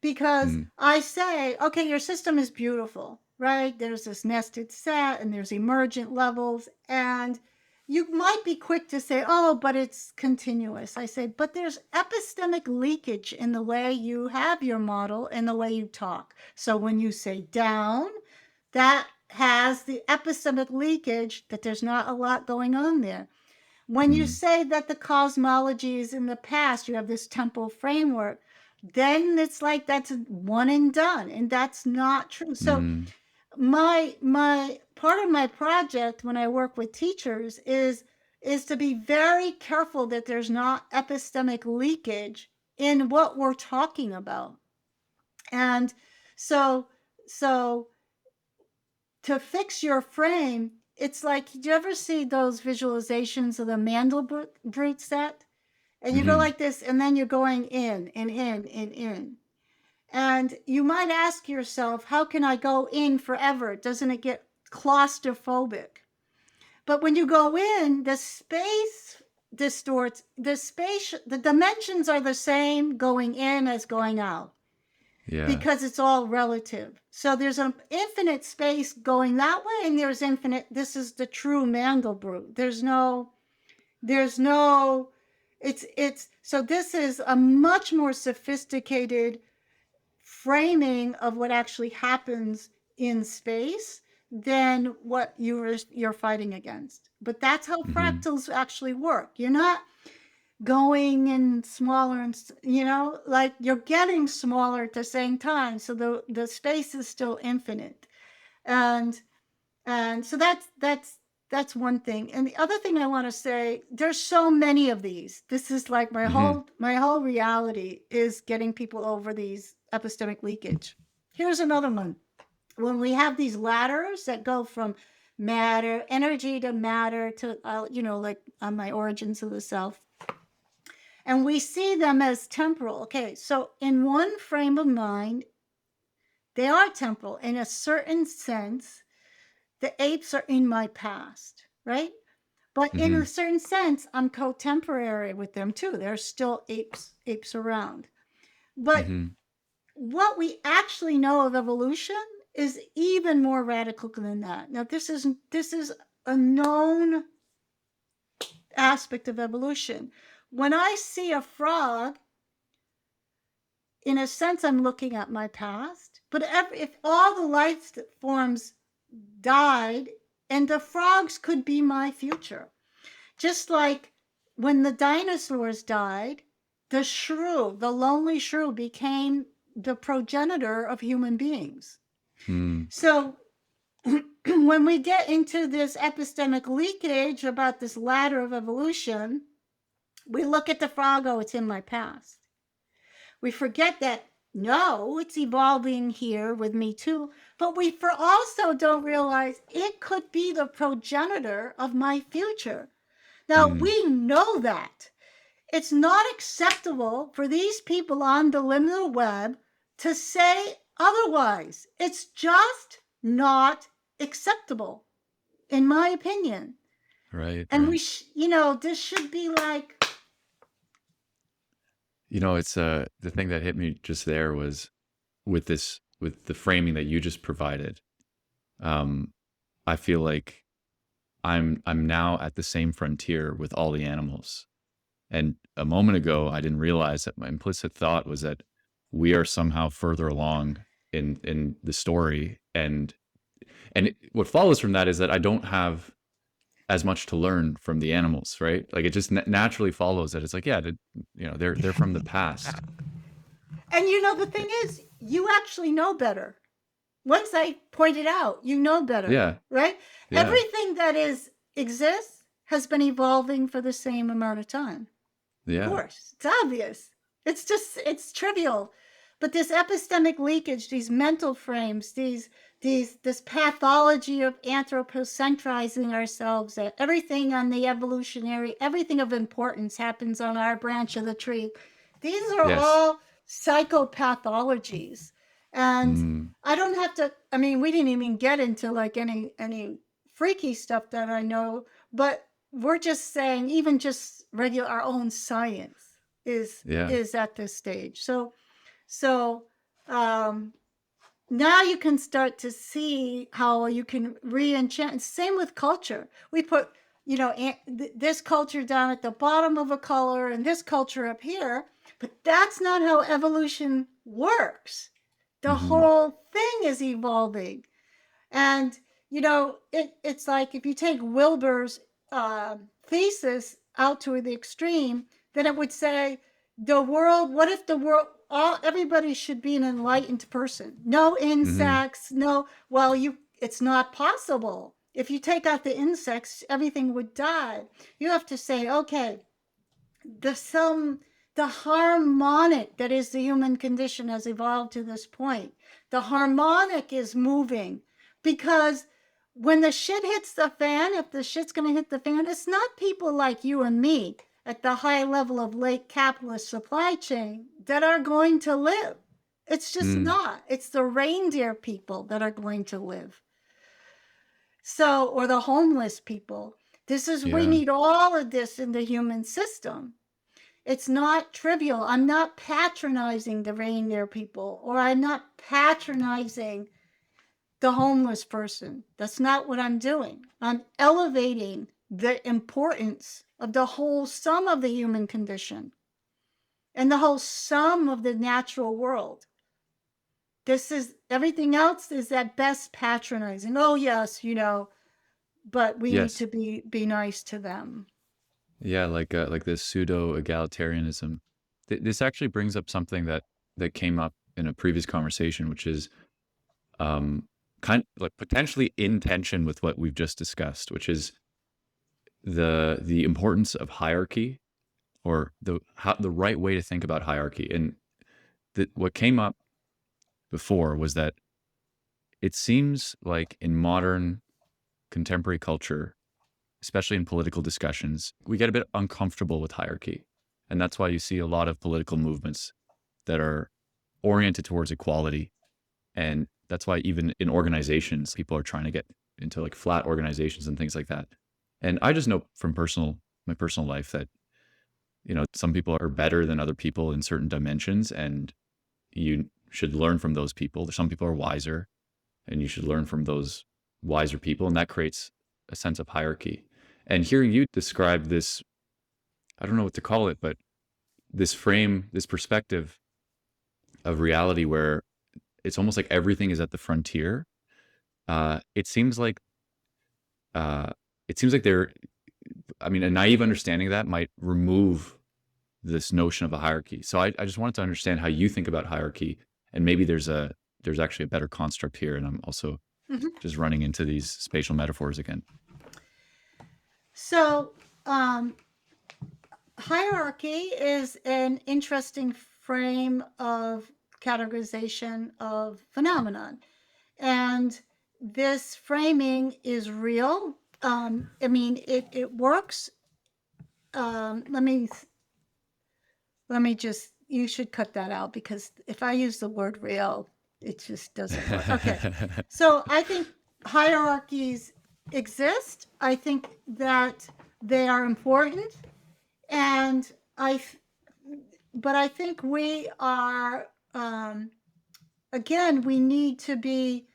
Because Mm, I say, okay, your system is beautiful, right? There's this nested set and there's emergent levels. And you might be quick to say, oh, but it's continuous. I say, but there's epistemic leakage in the way you have your model and the way you talk. So when you say down, that has the epistemic leakage that there's not a lot going on there. When you mm, say that the cosmology is in the past, you have this temple framework, then it's like that's one and done, and that's not true. So mm, my part of my project when I work with teachers is to be very careful that there's not epistemic leakage in what we're talking about. And so so to fix your frame, it's like, did you ever see those visualizations of the Mandelbrot set? And you go mm, like this, and then you're going in and in and in. And you might ask yourself, how can I go in forever? Doesn't it get claustrophobic? But when you go in, the space distorts, the dimensions are the same going in as going out, yeah. because it's all relative. So there's an infinite space going that way, and there's infinite. This is the true Mandelbrot. There's no, it's, so this is a much more sophisticated framing of what actually happens in space than what you're fighting against. But that's how Mm-hmm. fractals actually work. You're not going in smaller and like you're getting smaller at the same time, so the space is still infinite. And and so that's one thing. And the other thing I want to say, there's so many of these. This is like Mm-hmm. my whole reality is getting people over these epistemic leakage. Here's another one. When we have these ladders that go from matter energy to matter to like on my origins of the self, and we see them as temporal. Okay, so in one frame of mind, they are temporal in a certain sense. The apes are in my past, right? But in Mm-hmm. a certain sense, I'm contemporary with them too. There's still apes around. But Mm-hmm. what we actually know of evolution is even more radical than that. Now, this is a known aspect of evolution. When I see a frog, in a sense, I'm looking at my past. But if all the life forms died, and the frogs could be my future. Just like when the dinosaurs died, the shrew, the lonely shrew, became the progenitor of human beings. Mm, So when we get into this epistemic leakage about this ladder of evolution, we look at the frog, oh, it's in my past. We forget that, no, it's evolving here with me too. But we also don't realize it could be the progenitor of my future. Now, mm, we know that. It's not acceptable for these people on the liminal web to say otherwise. It's just not acceptable, in my opinion. right, And right. this should be like, It's the thing that hit me just there was with the framing that you just provided. Um, I feel like I'm now at the same frontier with all the animals. And a moment ago, I didn't realize that my implicit thought was that we are somehow further along in the story, and what follows from that is that I don't have as much to learn from the animals, right? Like it just naturally follows that it's like, yeah, they're from the past. and the thing is, you actually know better. Once I point it out, you know better, Yeah, right? yeah, Everything that exists has been evolving for the same amount of time. Of yeah. course, it's obvious. It's trivial. But this epistemic leakage, these mental frames, this pathology of anthropocentrizing ourselves, that everything on the evolutionary, everything of importance happens on our branch of the tree. These are Yes. all psychopathologies. And Mm, I don't have to, I mean, we didn't even get into like any freaky stuff that I know, but we're just saying even just regular our own science yeah. is at this stage. So um now you can start to see how you can re-enchant. Same with culture. We put, you know, this culture down at the bottom of a color and this culture up here, but that's not how evolution works. The Hmm. whole thing is evolving. And, you know, it's like if you take Wilbur's thesis out to the extreme, then it would say the world, what if the world, everybody should be an enlightened person? No Hmm. insects, no, well, it's not possible. If you take out the insects, everything would die. You have to say, okay, the harmonic that is the human condition has evolved to this point. The harmonic is moving because when the shit hits the fan, if the shit's going to hit the fan, it's not people like you and me at the high level of late capitalist supply chain that are going to live. It's just Mm, not. It's the reindeer people that are going to live. So, or the homeless people. We yeah. need all of this in the human system. It's not trivial. I'm not patronizing the reindeer people, or I'm not patronizing the homeless person. That's not what I'm doing. I'm elevating the importance of the whole sum of the human condition and the whole sum of the natural world. This is everything else is at best patronizing. Oh yes, you know, but we need Yes. to be nice to them. Yeah, like this pseudo egalitarianism. This actually brings up something that came up in a previous conversation, which is um kind like potentially in tension with what we've just discussed, which is the importance of hierarchy, or the right way to think about hierarchy. And what came up before was that it seems like in modern contemporary culture, especially in political discussions, we get a bit uncomfortable with hierarchy. And that's why you see a lot of political movements that are oriented towards equality. And that's why even in organizations, people are trying to get into like flat organizations and things like that. And I just know from my personal life that, some people are better than other people in certain dimensions, and you should learn from those people. Some people are wiser, and you should learn from those wiser people. And that creates a sense of hierarchy. And hearing you describe this, I don't know what to call it, but this perspective of reality where it's almost like everything is at the frontier. Uh, it seems like uh, it seems like there. I mean, a naive understanding of that might remove this notion of a hierarchy. So I just wanted to understand how you think about hierarchy, and maybe there's actually a better construct here. And I'm also Mhm. just running into these spatial metaphors again. So, um, hierarchy is an interesting frame of categorization of phenomenon. And this framing is real. I mean, it works. Let me just, you should cut that out because if I use the word real, it just doesn't work. Okay. So I think hierarchies exist. I think that they are important. And but I think we are, again, we need to be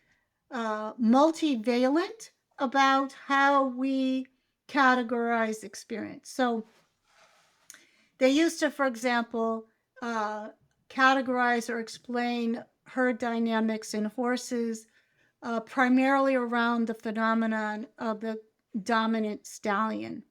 multivalent about how we categorize experience. So they used to, for example, uh, categorize or explain herd dynamics in horses primarily around the phenomenon of the dominant stallion.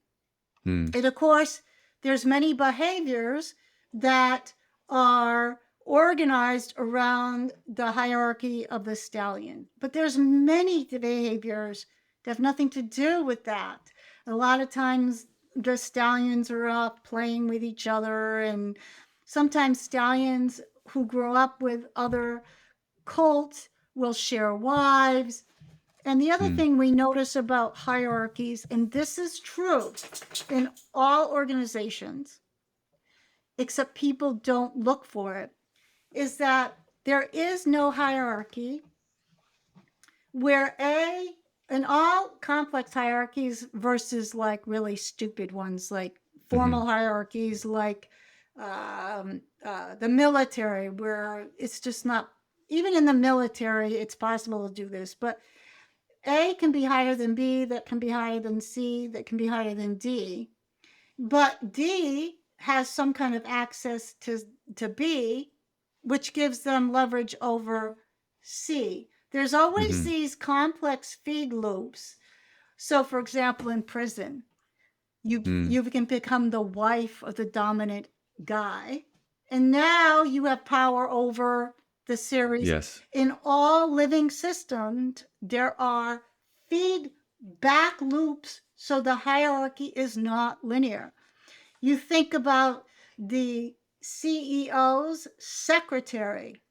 Hmm. And of course, there's many behaviors that are organized around the hierarchy of the stallion. But there's many behaviors that have nothing to do with that. A lot of times the stallions are up playing with each other, and sometimes stallions who grow up with other colts will share wives. And the other thing we notice about hierarchies, and this is true in all organizations, except people don't look for it, is that there is no hierarchy where in all complex hierarchies versus like really stupid ones, like formal hierarchies, like the military, where it's just not, even in the military, it's possible to do this, but A can be higher than B, that can be higher than C, that can be higher than D. But D has some kind of access to B, which gives them leverage over C. There's always these complex feed loops. So, for example, in prison, you can become the wife of the dominant guy, and now you have power over the series. Yes. In all living systems, there are feedback loops, so the hierarchy is not linear. You think about the CEO's secretary.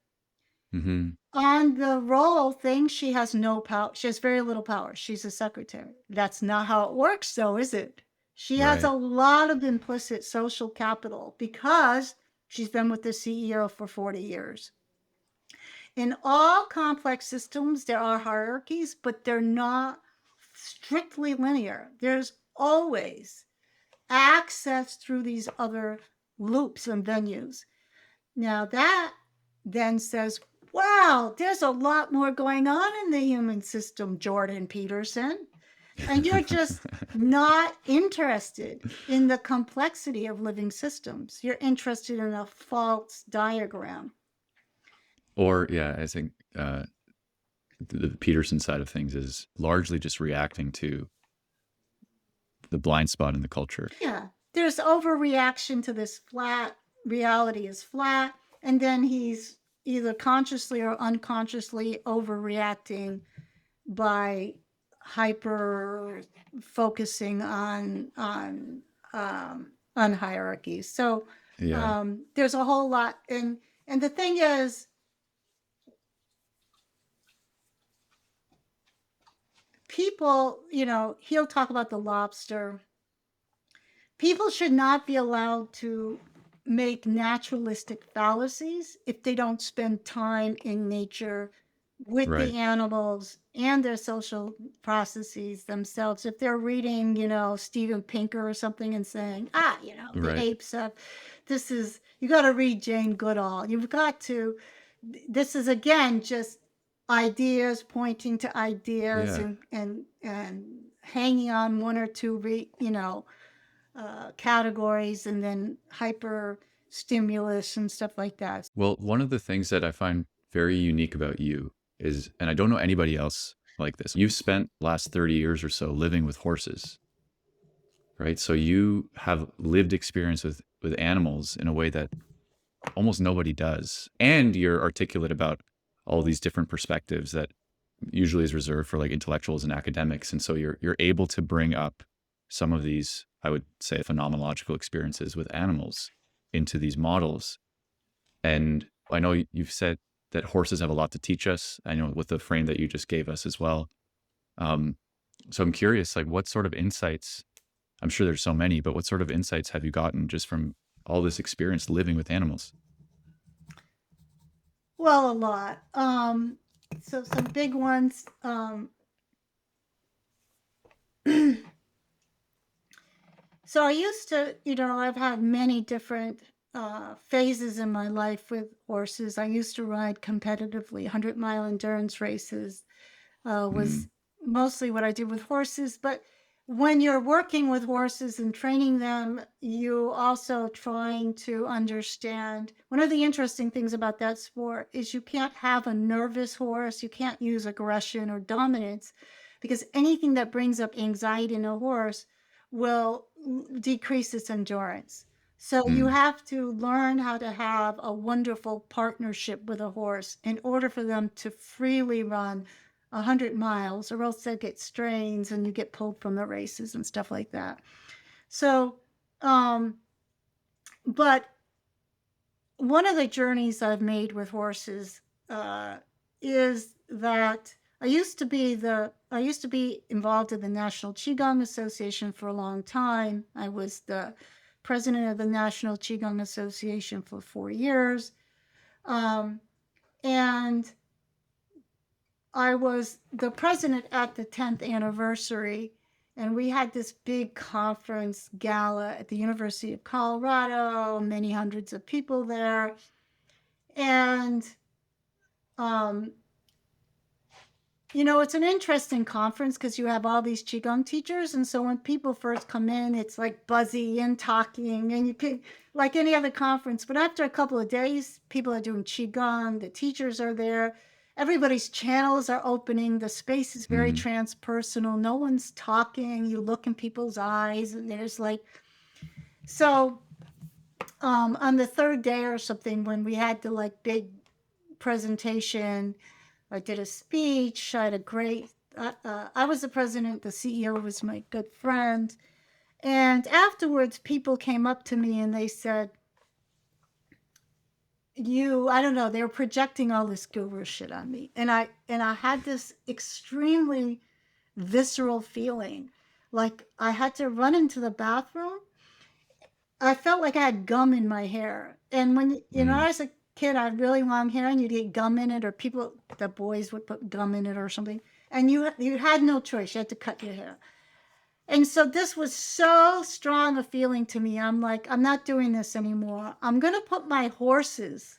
On the role thing, she has no power. She has very little power. She's a secretary. That's not how it works, though, is it? She has a lot of implicit social capital because she's been with the CEO for 40 years. In all complex systems, there are hierarchies, but they're not strictly linear. There's always access through these other loops and venues. Now that then says, wow, there's a lot more going on in the human system, Jordan Peterson. And you're just not interested in the complexity of living systems. You're interested in a false diagram. Or, yeah, I think the Peterson side of things is largely just reacting to the blind spot in the culture. Yeah, there's overreaction to this flat, reality is flat, and then he's either consciously or unconsciously overreacting by hyper focusing on hierarchies. So there's a whole lot, and the thing is, people, he'll talk about the lobster. People should not be allowed to make naturalistic fallacies if they don't spend time in nature with the animals and their social processes themselves. If they're reading, Steven Pinker or something and saying, the apes have, you got to read Jane Goodall. You've got to, this is again, just ideas pointing to ideas and hanging on one or two, categories and then hyper stimulus and stuff like that. Well, one of the things that I find very unique about you is, and I don't know anybody else like this, you've spent the last 30 years or so living with horses, right? So you have lived experience with animals in a way that almost nobody does. And you're articulate about all these different perspectives that usually is reserved for like intellectuals and academics. And so you're able to bring up some of these, I would say, phenomenological experiences with animals into these models. And I know you've said that horses have a lot to teach us. I know with the frame that you just gave us as well. So I'm curious, like what sort of insights, I'm sure there's so many, but what sort of insights have you gotten just from all this experience living with animals? Well, a lot. So some big ones. So I used to, I've had many different phases in my life with horses. I used to ride competitively. 100-mile endurance races was mostly what I did with horses. But when you're working with horses and training them, you also trying to understand. One of the interesting things about that sport is you can't have a nervous horse. You can't use aggression or dominance, because anything that brings up anxiety in a horse will decrease its endurance. So you have to learn how to have a wonderful partnership with a horse in order for them to freely run 100 miles, or else they get strains and you get pulled from the races and stuff like that. So, but one of the journeys I've made with horses is that I used to be involved in the National Qigong Association for a long time. I was the president of the National Qigong Association for 4 years. And I was the president at the 10th anniversary, and we had this big conference gala at the University of Colorado, many hundreds of people there. And, it's an interesting conference because you have all these Qigong teachers. And so when people first come in, it's like buzzy and talking, and you can, like any other conference. But after a couple of days, people are doing Qigong, the teachers are there, everybody's channels are opening, the space is very transpersonal, no one's talking, you look in people's eyes, and there's like, so on the third day or something, when we had the like big presentation, I did a speech. I had a great, I was the president, the CEO was my good friend. And afterwards, people came up to me and they said, I don't know, they were projecting all this guru shit on me. And I had this extremely visceral feeling. Like I had to run into the bathroom. I felt like I had gum in my hair. And when, I was a kid, I had really long hair and you'd get gum in it, or the boys would put gum in it or something. And you had no choice. You had to cut your hair. And so this was so strong a feeling to me. I'm like, I'm not doing this anymore. I'm going to put my horses.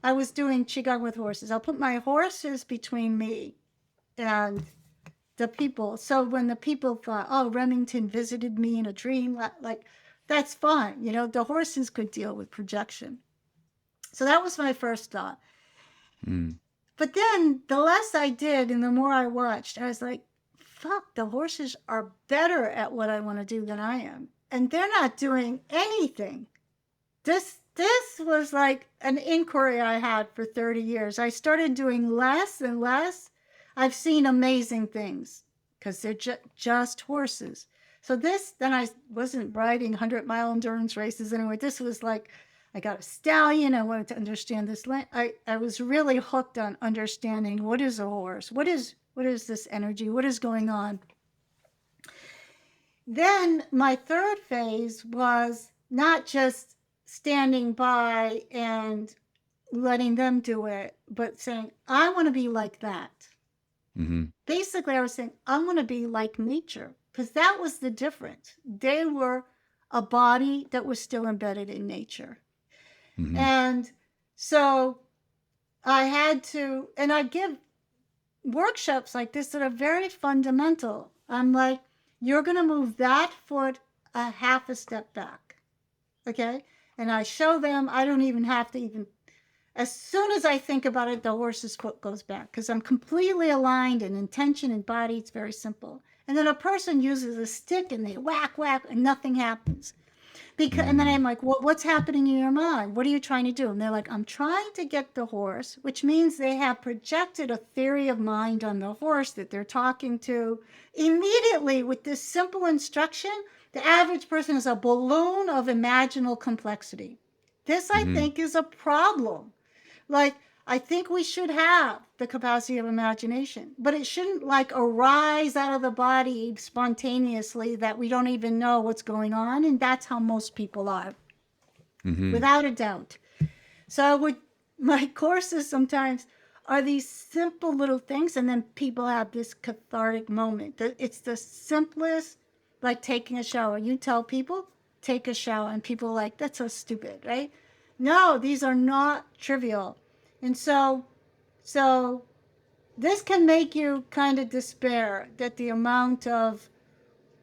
I was doing Qigong with horses. I'll put my horses between me and the people. So when the people thought, oh, Remington visited me in a dream, like, that's fine. The horses could deal with projection. So that was my first thought. But then the less I did and the more I watched, I was like, fuck, the horses are better at what I want to do than I am. And they're not doing anything. This was like an inquiry I had for 30 years. I started doing less and less. I've seen amazing things because they're just horses. So then I wasn't riding 100-mile endurance races anyway. This was like, I got a stallion. I wanted to understand this land. I was really hooked on understanding what is a horse? What is this energy? What is going on? Then my third phase was not just standing by and letting them do it, but saying, I want to be like that. Basically, I was saying, I want to be like nature, because that was the difference. They were a body that was still embedded in nature. And so I had to, and I give workshops like this that are very fundamental. I'm like, you're going to move that foot a half a step back. Okay. And I show them, I don't even have to as soon as I think about it, the horse's foot goes back because I'm completely aligned in intention and body. It's very simple. And then a person uses a stick and they whack, and nothing happens. And then I'm like, well, what's happening in your mind? What are you trying to do? And they're like, I'm trying to get the horse, which means they have projected a theory of mind on the horse that they're talking to. Immediately, with this simple instruction, the average person is a balloon of imaginal complexity. This, I think, is a problem. Like, I think we should have the capacity of imagination, but it shouldn't like arise out of the body spontaneously that we don't even know what's going on. And that's how most people are, without a doubt. So my courses sometimes are these simple little things, and then people have this cathartic moment. It's the simplest, like taking a shower. You tell people, take a shower, and people are like, that's so stupid, right? No, these are not trivial. And so this can make you kind of despair that the amount of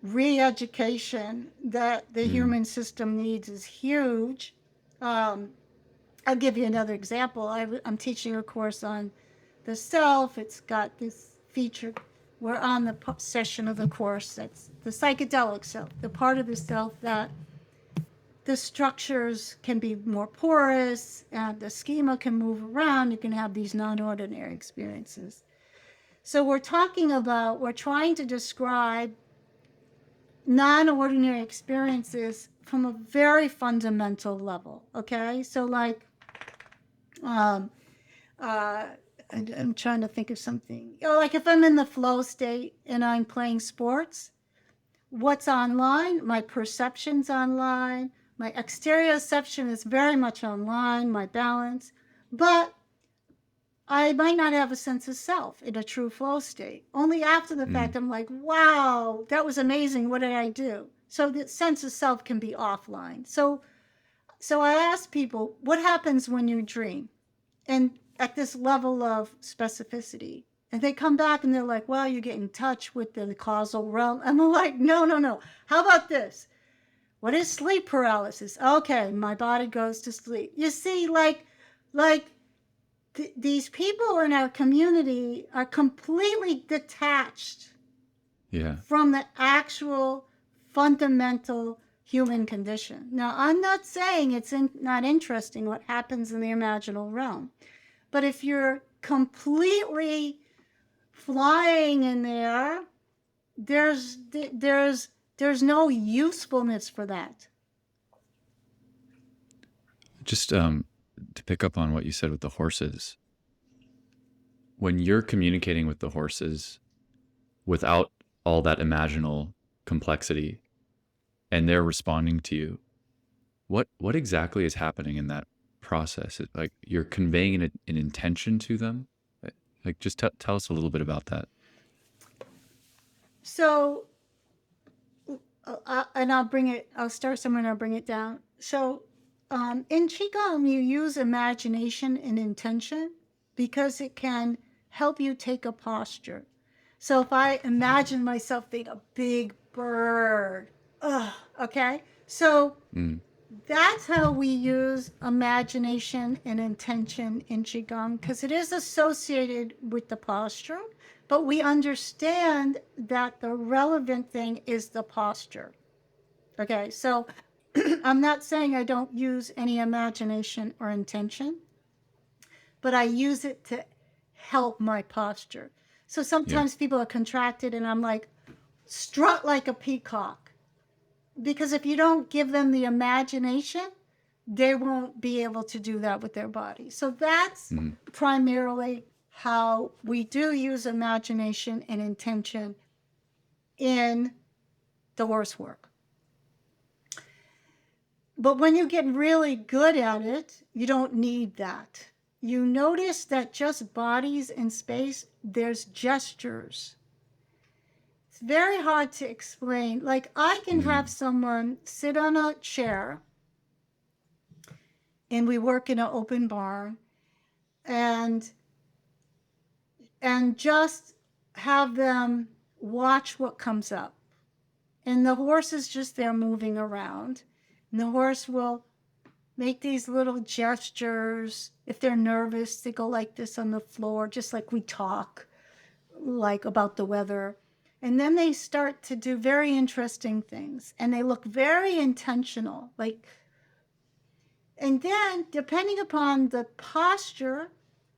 re-education that the human system needs is huge. I'll give you another example. I'm teaching a course on the self. It's got this feature. We're on the session of the course that's the psychedelic self, the part of the self that the structures can be more porous and the schema can move around. You can have these non-ordinary experiences. So we're trying to describe non-ordinary experiences from a very fundamental level, okay? So like I'm trying to think of something. Like if I'm in the flow state and I'm playing sports, what's online? My perception's online. My exterioception is very much online, my balance. But I might not have a sense of self in a true flow state. Only after the fact, I'm like, wow, that was amazing. What did I do? So the sense of self can be offline. So I ask people, what happens when you dream? And at this level of specificity. And they come back and they're like, well, you get in touch with the causal realm. And I'm like, no, no, no. How about this? What is sleep paralysis? Okay, my body goes to sleep. You see, like these people in our community are completely detached Yeah. from the actual fundamental human condition. Now, I'm not saying it's not interesting what happens in the imaginal realm, but if you're completely flying in there, there's no usefulness for that. Just to pick up on what you said with the horses, when you're communicating with the horses without all that imaginal complexity and they're responding to you, what exactly is happening in that process? Like you're conveying an intention to them? Like just tell us a little bit about that. So, and I'll start somewhere and I'll bring it down. So, in Qigong, you use imagination and intention because it can help you take a posture. So if I imagine myself being a big bird, okay? So that's how we use imagination and intention in Qigong because it is associated with the posture, but we understand that the relevant thing is the posture. Okay, so I'm not saying I don't use any imagination or intention, but I use it to help my posture. So sometimes people are contracted and I'm like, strut like a peacock. Because if you don't give them the imagination, they won't be able to do that with their body. So that's primarily how we do use imagination and intention in the horse work. But when you get really good at it, you don't need that. You notice that just bodies in space, there's gestures. It's very hard to explain. Like I can have someone sit on a chair and we work in an open barn and just have them watch what comes up. And the horse is just there moving around. And the horse will make these little gestures. If they're nervous, they go like this on the floor, just like we talk, like about the weather. And then they start to do very interesting things. And they look very intentional. And then, depending upon the posture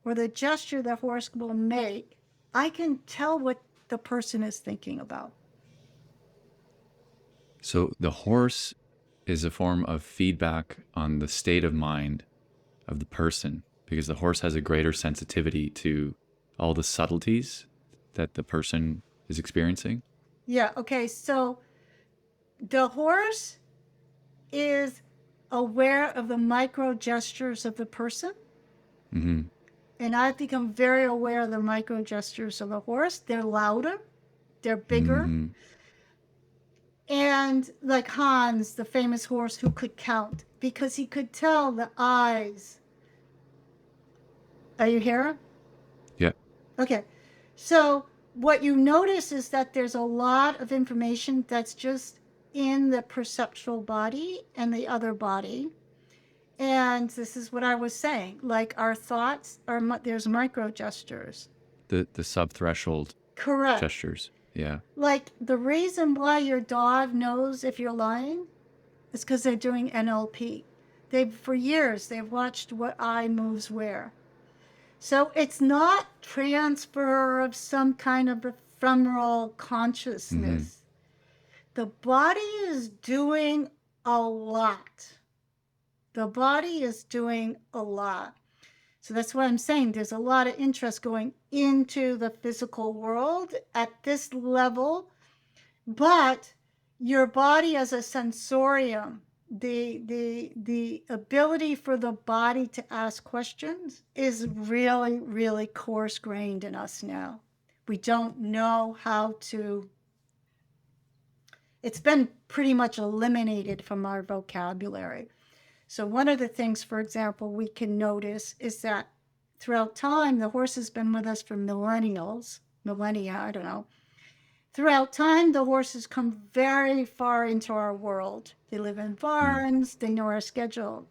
or the gesture the horse will make, I can tell what the person is thinking about. So the horse is a form of feedback on the state of mind of the person because the horse has a greater sensitivity to all the subtleties that the person is experiencing. Yeah, okay, so the horse is aware of the micro gestures of the person. And I've become very aware of the micro gestures of the horse. They're louder, they're bigger. And like Hans, the famous horse who could count, because he could tell the eyes. Are you here? Yeah. Okay. So what you notice is that there's a lot of information that's just in the perceptual body and the other body. And this is what I was saying, like our thoughts are, there's micro gestures. The sub-threshold Correct. gestures. Yeah. Like the reason why your dog knows if you're lying is because they're doing NLP. For years, they've watched what eye moves where. So it's not transfer of some kind of ephemeral consciousness. The body is doing a lot. The body is doing a lot. So that's what I'm saying. There's a lot of interest going into the physical world at this level, but your body as a sensorium, the ability for the body to ask questions is really, really coarse grained in us now. We don't know how to, it's been pretty much eliminated from our vocabulary. So one of the things, for example, we can notice is that throughout time, the horse has been with us for millennia, I don't know. Throughout time, the horses come very far into our world. They live in barns, they know our schedule.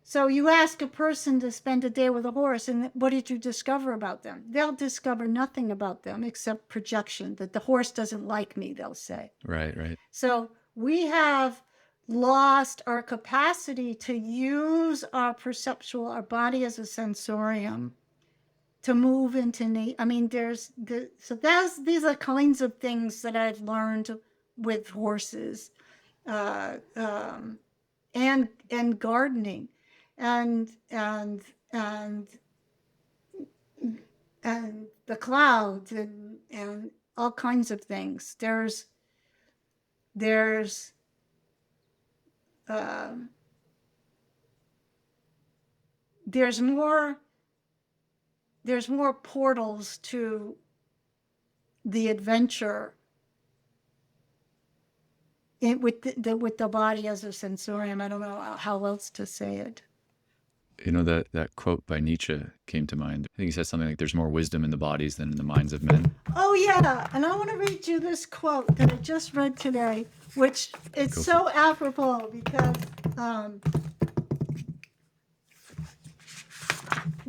So you ask a person to spend a day with a horse, and what did you discover about them? They'll discover nothing about them except projection, that the horse doesn't like me, they'll say. Right, right. So we have lost our capacity to use our perceptual, our body as a sensorium to move into I mean, these are kinds of things that I've learned with horses, uh, um, and gardening, and and and and the clouds, and all kinds of things. There's um, there's more portals to the adventure with the body as a sensorium. I don't know how else to say it. You know, that quote by Nietzsche came to mind. I think he says something like, "There's more wisdom in the bodies than in the minds of men." Oh yeah, and I want to read you this quote that I just read today, which it's Go so apropos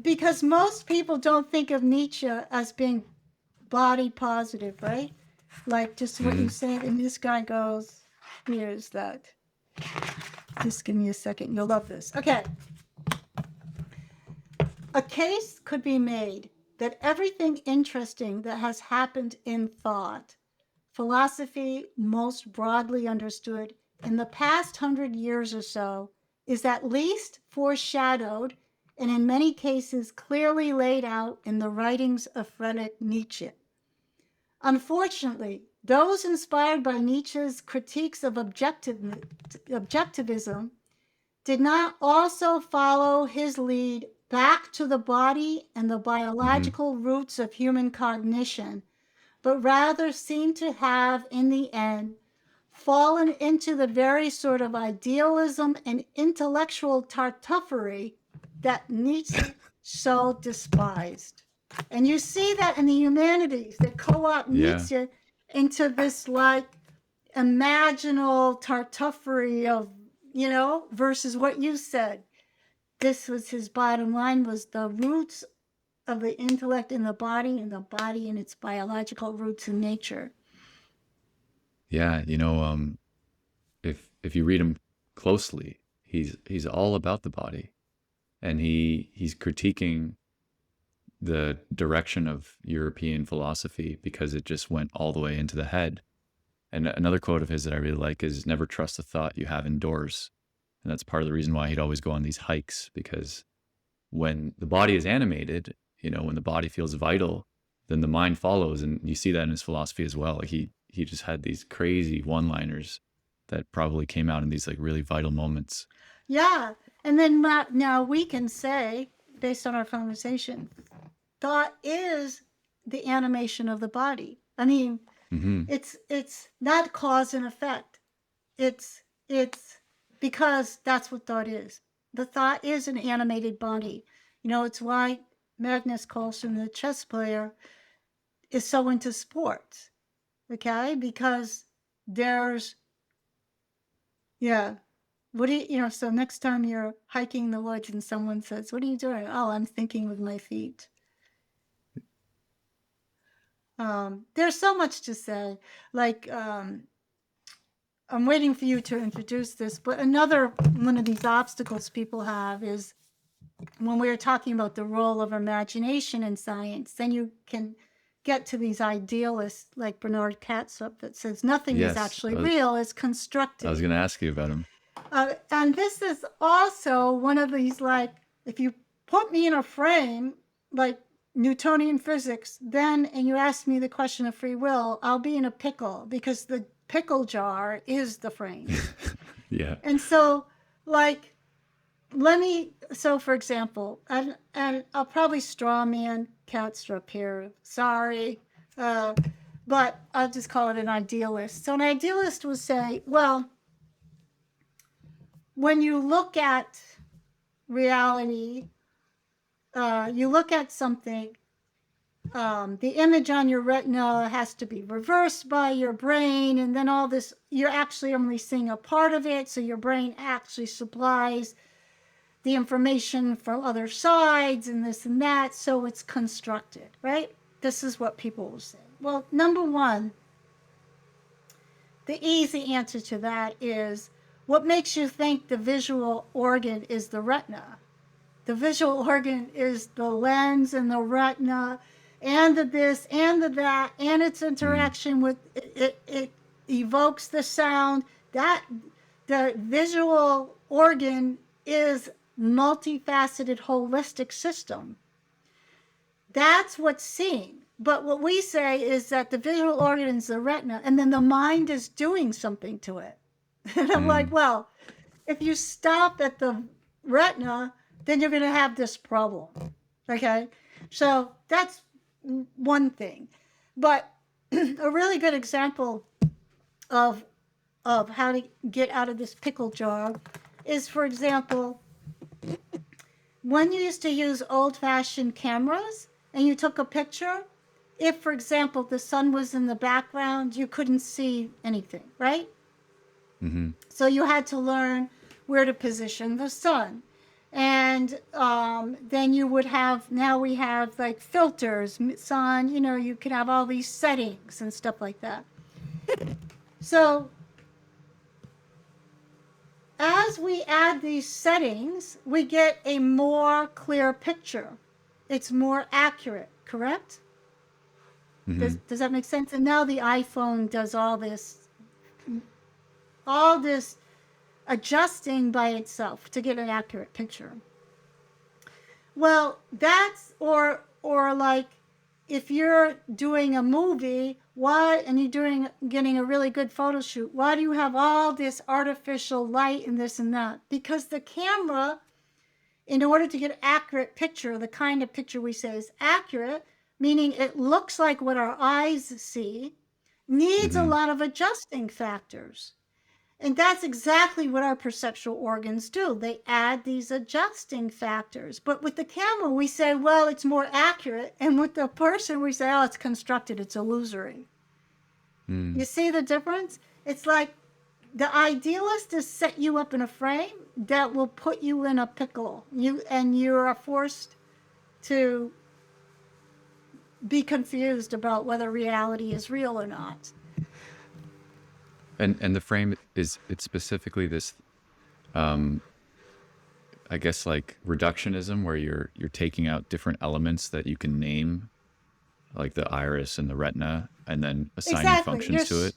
because most people don't think of Nietzsche as being body positive, right? Like just what you said, and this guy goes, here's that. Just give me a second, you'll love this. Okay. A case could be made that everything interesting that has happened in thought, philosophy most broadly understood, in the past 100 years or so, is at least foreshadowed and in many cases clearly laid out in the writings of Friedrich Nietzsche. Unfortunately, those inspired by Nietzsche's critiques of objectivism did not also follow his lead back to the body and the biological roots of human cognition, but rather seem to have, in the end, fallen into the very sort of idealism and intellectual tartuffery that Nietzsche so despised. And you see that in the humanities, they co-opt Nietzsche into this like imaginal tartuffery of, versus what you said. This was his bottom line, was the roots of the intellect in the body, and the body in its biological roots in nature. Yeah, if you read him closely, he's all about the body, and he's critiquing the direction of European philosophy because it just went all the way into the head. And another quote of his that I really like is, "Never trust a thought you have indoors." And that's part of the reason why he'd always go on these hikes, because when the body is animated, when the body feels vital, then the mind follows. And you see that in his philosophy as well. Like he just had these crazy one-liners that probably came out in these like really vital moments. Yeah. And then now we can say, based on our conversation, thought is the animation of the body. I mean, it's not cause and effect. It's because that's what thought is. The thought is an animated body. It's why Magnus Carlsen, the chess player, is so into sports. Okay? Because there's, what do so next time you're hiking in the woods and someone says, "What are you doing?" "Oh, I'm thinking with my feet." There's so much to say. Like, I'm waiting for you to introduce this, but another one of these obstacles people have is when we were talking about the role of imagination in science, then you can get to these idealists like Bernard Katsup that says nothing is actually real, it's constructed. I was going to ask you about him. And this is also one of these, like, if you put me in a frame like Newtonian physics, then, and you ask me the question of free will, I'll be in a pickle because the pickle jar is the frame. Yeah. And so, like, so for example, and I'll probably straw man Catstrip here. Sorry. But I'll just call it an idealist. So an idealist would say, well, when you look at reality, you look at something, the image on your retina has to be reversed by your brain, and then all this, you're actually only seeing a part of it, so your brain actually supplies the information from other sides and this and that, so it's constructed, right? This is what people will say. Well, number one, the easy answer to that is, what makes you think the visual organ is the retina? The visual organ is the lens and the retina and the this and the that and its interaction with it evokes the sound. That the visual organ is multifaceted holistic system. That's what's seen. But what we say is that the visual organ is the retina, and then the mind is doing something to it. And I'm like, well, if you stop at the retina, then you're going to have this problem. Okay? So that's one thing. But a really good example of how to get out of this pickle jar is, for example, when you used to use old-fashioned cameras and you took a picture, if, for example, the sun was in the background, you couldn't see anything, right? Mm-hmm. So you had to learn where to position the sun. And then you would have, now we have like filters, sun, you can have all these settings and stuff like that. So as we add these settings, we get a more clear picture. It's more accurate, correct? Mm-hmm. Does that make sense? And now the iPhone does all this adjusting by itself to get an accurate picture. Well, that's or like if you're doing a movie, and you're getting a really good photo shoot, why do you have all this artificial light and this and that? Because the camera, in order to get an accurate picture, the kind of picture we say is accurate, meaning it looks like what our eyes see, needs a lot of adjusting factors. And that's exactly what our perceptual organs do. They add these adjusting factors. But with the camera, we say, well, it's more accurate. And with the person, we say, oh, it's constructed, it's illusory. You see the difference? It's like the idealist is set you up in a frame that will put you in a pickle. You're forced to be confused about whether reality is real or not. And the frame it's specifically this, I guess like reductionism, where you're taking out different elements that you can name, like the iris and the retina, and then assigning functions to it.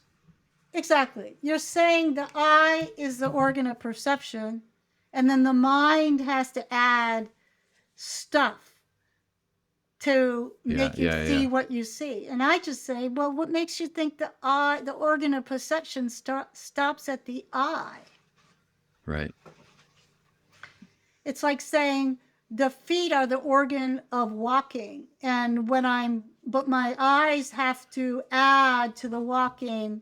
Exactly. You're saying the eye is the organ of perception, and then the mind has to add stuff to make you see what you see. And I just say, well, what makes you think the organ of perception stops at the eye? Right. It's like saying the feet are the organ of walking, and but my eyes have to add to the walking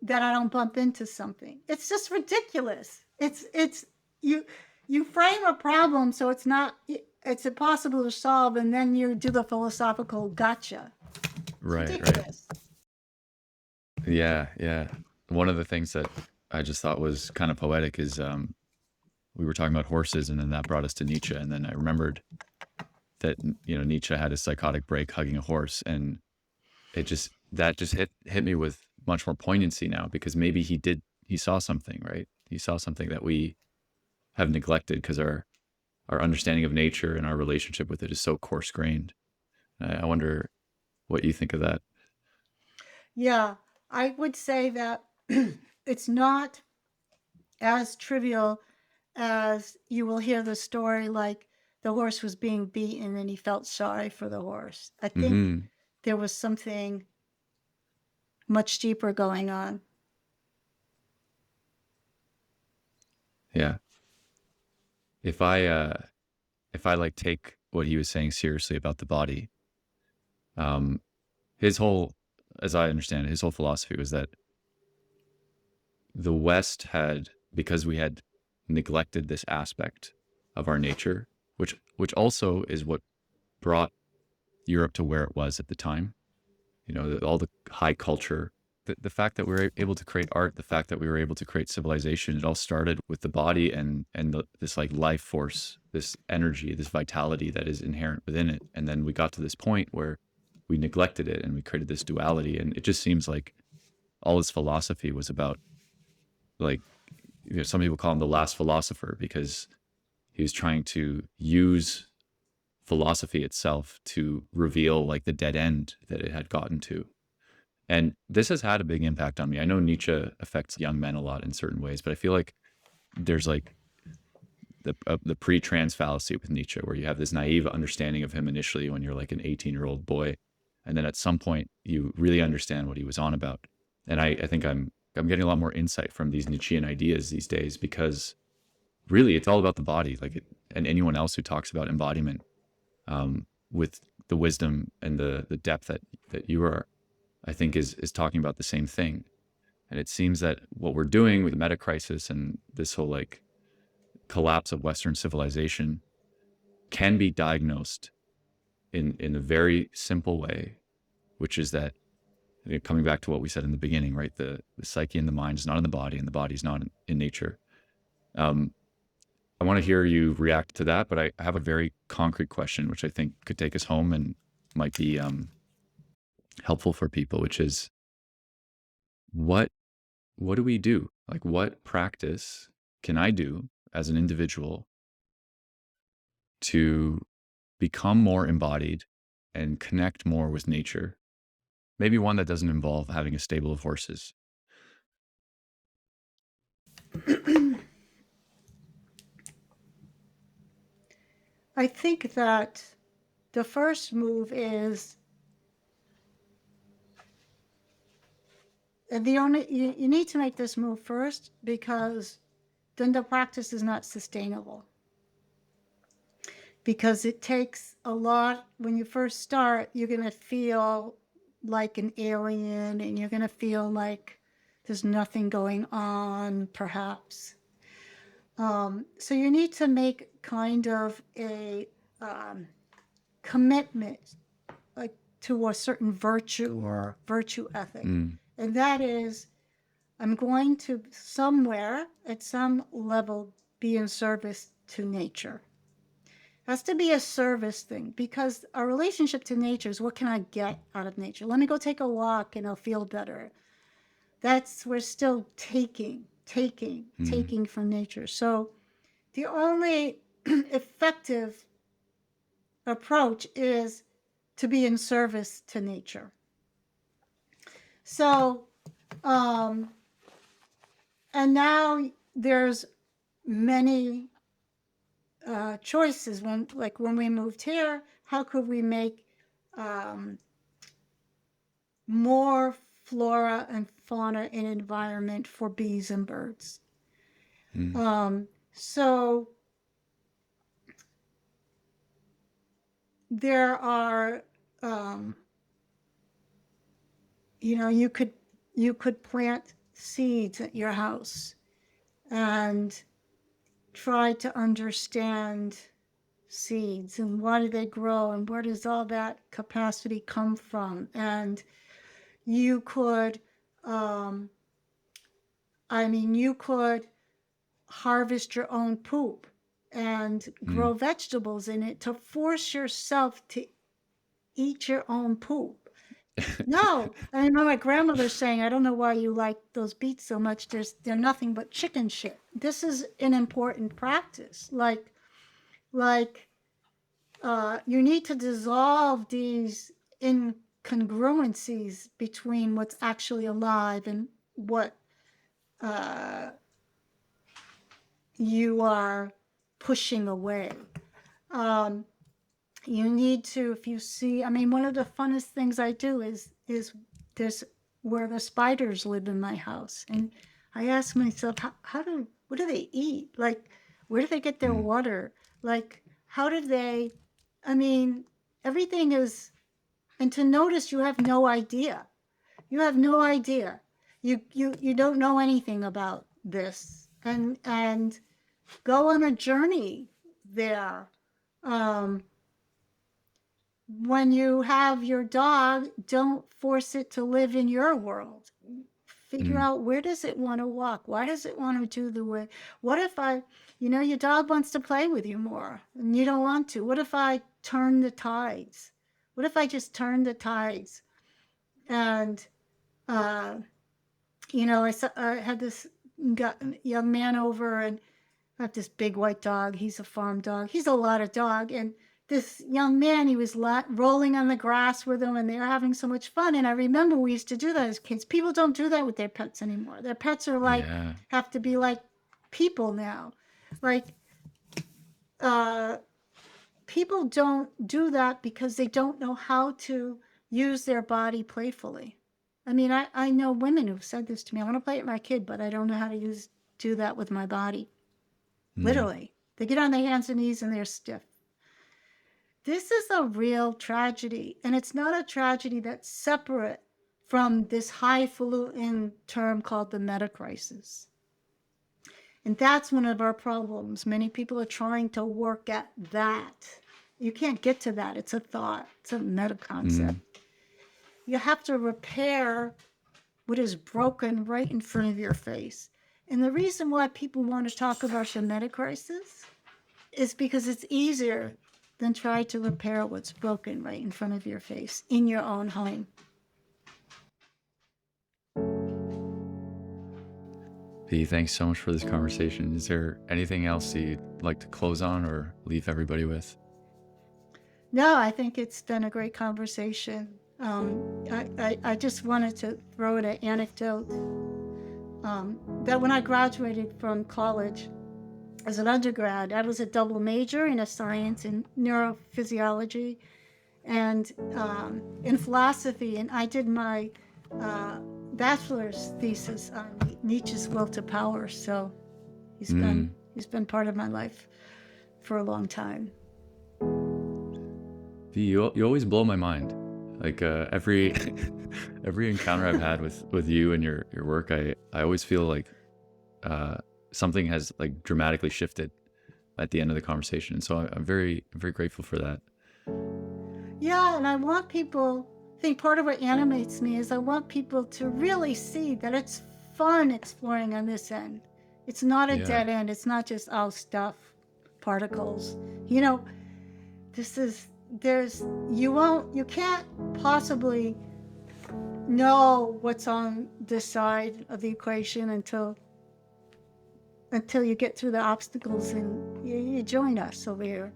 that I don't bump into something. It's just ridiculous. It's you frame a problem so it's impossible to solve, and then you do the philosophical gotcha. Right. Ridiculous. Right. Yeah. One of the things that I just thought was kind of poetic is we were talking about horses, and then that brought us to Nietzsche, and then I remembered that Nietzsche had a psychotic break hugging a horse, and that just hit me with much more poignancy now, because maybe he saw something, right? He saw something that we have neglected because our understanding of nature and our relationship with it is so coarse grained. I wonder what you think of that. Yeah, I would say that it's not as trivial as you will hear the story like the horse was being beaten and he felt sorry for the horse. I think Mm-hmm. there was something much deeper going on. Yeah. If I like take what he was saying seriously about the body, um, his whole, as I understand it, his whole philosophy was that the West had, because we had neglected this aspect of our nature, which also is what brought Europe to where it was at the time. You know, all the high culture, the fact that we were able to create art, the fact that we were able to create civilization, it all started with the body and this like life force, this energy, this vitality that is inherent within it. And then we got to this point where we neglected it and we created this duality. And it just seems like all his philosophy was about, like, you know, some people call him the last philosopher because he was trying to use philosophy itself to reveal like the dead end that it had gotten to. And this has had a big impact on me. I know Nietzsche affects young men a lot in certain ways, but I feel like there's like the pre-trans fallacy with Nietzsche, where you have this naive understanding of him initially when you're like an 18-year-old boy, and then at some point you really understand what he was on about. And I think I'm getting a lot more insight from these Nietzschean ideas these days, because really it's all about the body. Like and anyone else who talks about embodiment, with the wisdom and the depth that you are, I think is talking about the same thing. And it seems that what we're doing with the meta crisis and this whole like collapse of Western civilization can be diagnosed in a very simple way, which is that, coming back to what we said in the beginning, right? The psyche and the mind is not in the body, and the body is not in nature. I want to hear you react to that, but I have a very concrete question, which I think could take us home and might be helpful for people, which is what do we do? Like, what practice can I do as an individual to become more embodied and connect more with nature? Maybe one that doesn't involve having a stable of horses. I think that the first move is, and the only you need to make this move first, because then the practice is not sustainable. Because it takes a lot. When you first start, you're going to feel like an alien, and you're going to feel like there's nothing going on, perhaps. So you need to make kind of a commitment, like to a certain virtue or virtue ethic. And that is, I'm going to somewhere at some level be in service to nature. It has to be a service thing, because our relationship to nature is, what can I get out of nature? Let me go take a walk and I'll feel better. We're still taking from nature. So the only effective approach is to be in service to nature. So, and now there's many choices. When we moved here, how could we make more flora and fauna and environment for bees and birds? So there are, you could plant seeds at your house and try to understand seeds and why do they grow and where does all that capacity come from. And you could, you could harvest your own poop and grow vegetables in it to force yourself to eat your own poop. No, I remember my grandmother saying, "I don't know why you like those beets so much. They're nothing but chicken shit." This is an important practice. You need to dissolve these incongruencies between what's actually alive and what you are pushing away. Um, you need to, if you see, I mean, one of the funnest things I do is there's where the spiders live in my house. And I ask myself, what do they eat? Like, where do they get their Mm. water? Like, how do they, I mean, everything is, and to notice you have no idea. You have no idea. You don't know anything about this. And go on a journey there. Um, when you have your dog, don't force it to live in your world. Figure Mm. out, where does it want to walk? Why does it want to do the way? What if your dog wants to play with you more and you don't want to? What if I turn the tides? What if I just turn the tides? And, uh, I had this young man over, and I have this big white dog. He's a farm dog. He's a lot of dog. And this young man, he was rolling on the grass with him, and they were having so much fun. And I remember we used to do that as kids. People don't do that with their pets anymore. Their pets are Yeah. have to be like people now. Like, uh, people don't do that because they don't know how to use their body playfully. I mean, I know women who've said this to me. I want to play with my kid, but I don't know how to do that with my body. Mm. Literally. They get on their hands and knees and they're stiff. This is a real tragedy. And it's not a tragedy that's separate from this highfalutin term called the meta crisis. And that's one of our problems. Many people are trying to work at that. You can't get to that. It's a thought, it's a meta concept. Mm. You have to repair what is broken right in front of your face. And the reason why people want to talk about the meta crisis is because it's easier than try to repair what's broken right in front of your face in your own home. V, thanks so much for this conversation. Is there anything else you'd like to close on or leave everybody with? No, I think it's been a great conversation. I just wanted to throw in an anecdote that when I graduated from college as an undergrad, I was a double major in a science and neurophysiology and in philosophy, and I did my bachelor's thesis on Nietzsche's will to power. So he's been part of my life for a long time. V, you always blow my mind. Like every every encounter I've had with you and your work, I always feel like something has like dramatically shifted at the end of the conversation. And so I'm very, very grateful for that. Yeah, and I want people, I think part of what animates me is I want people to really see that it's fun exploring on this end. It's not a Yeah. dead end. It's not just, stuff, particles. You can't possibly know what's on this side of the equation until you get through the obstacles and you join us over here.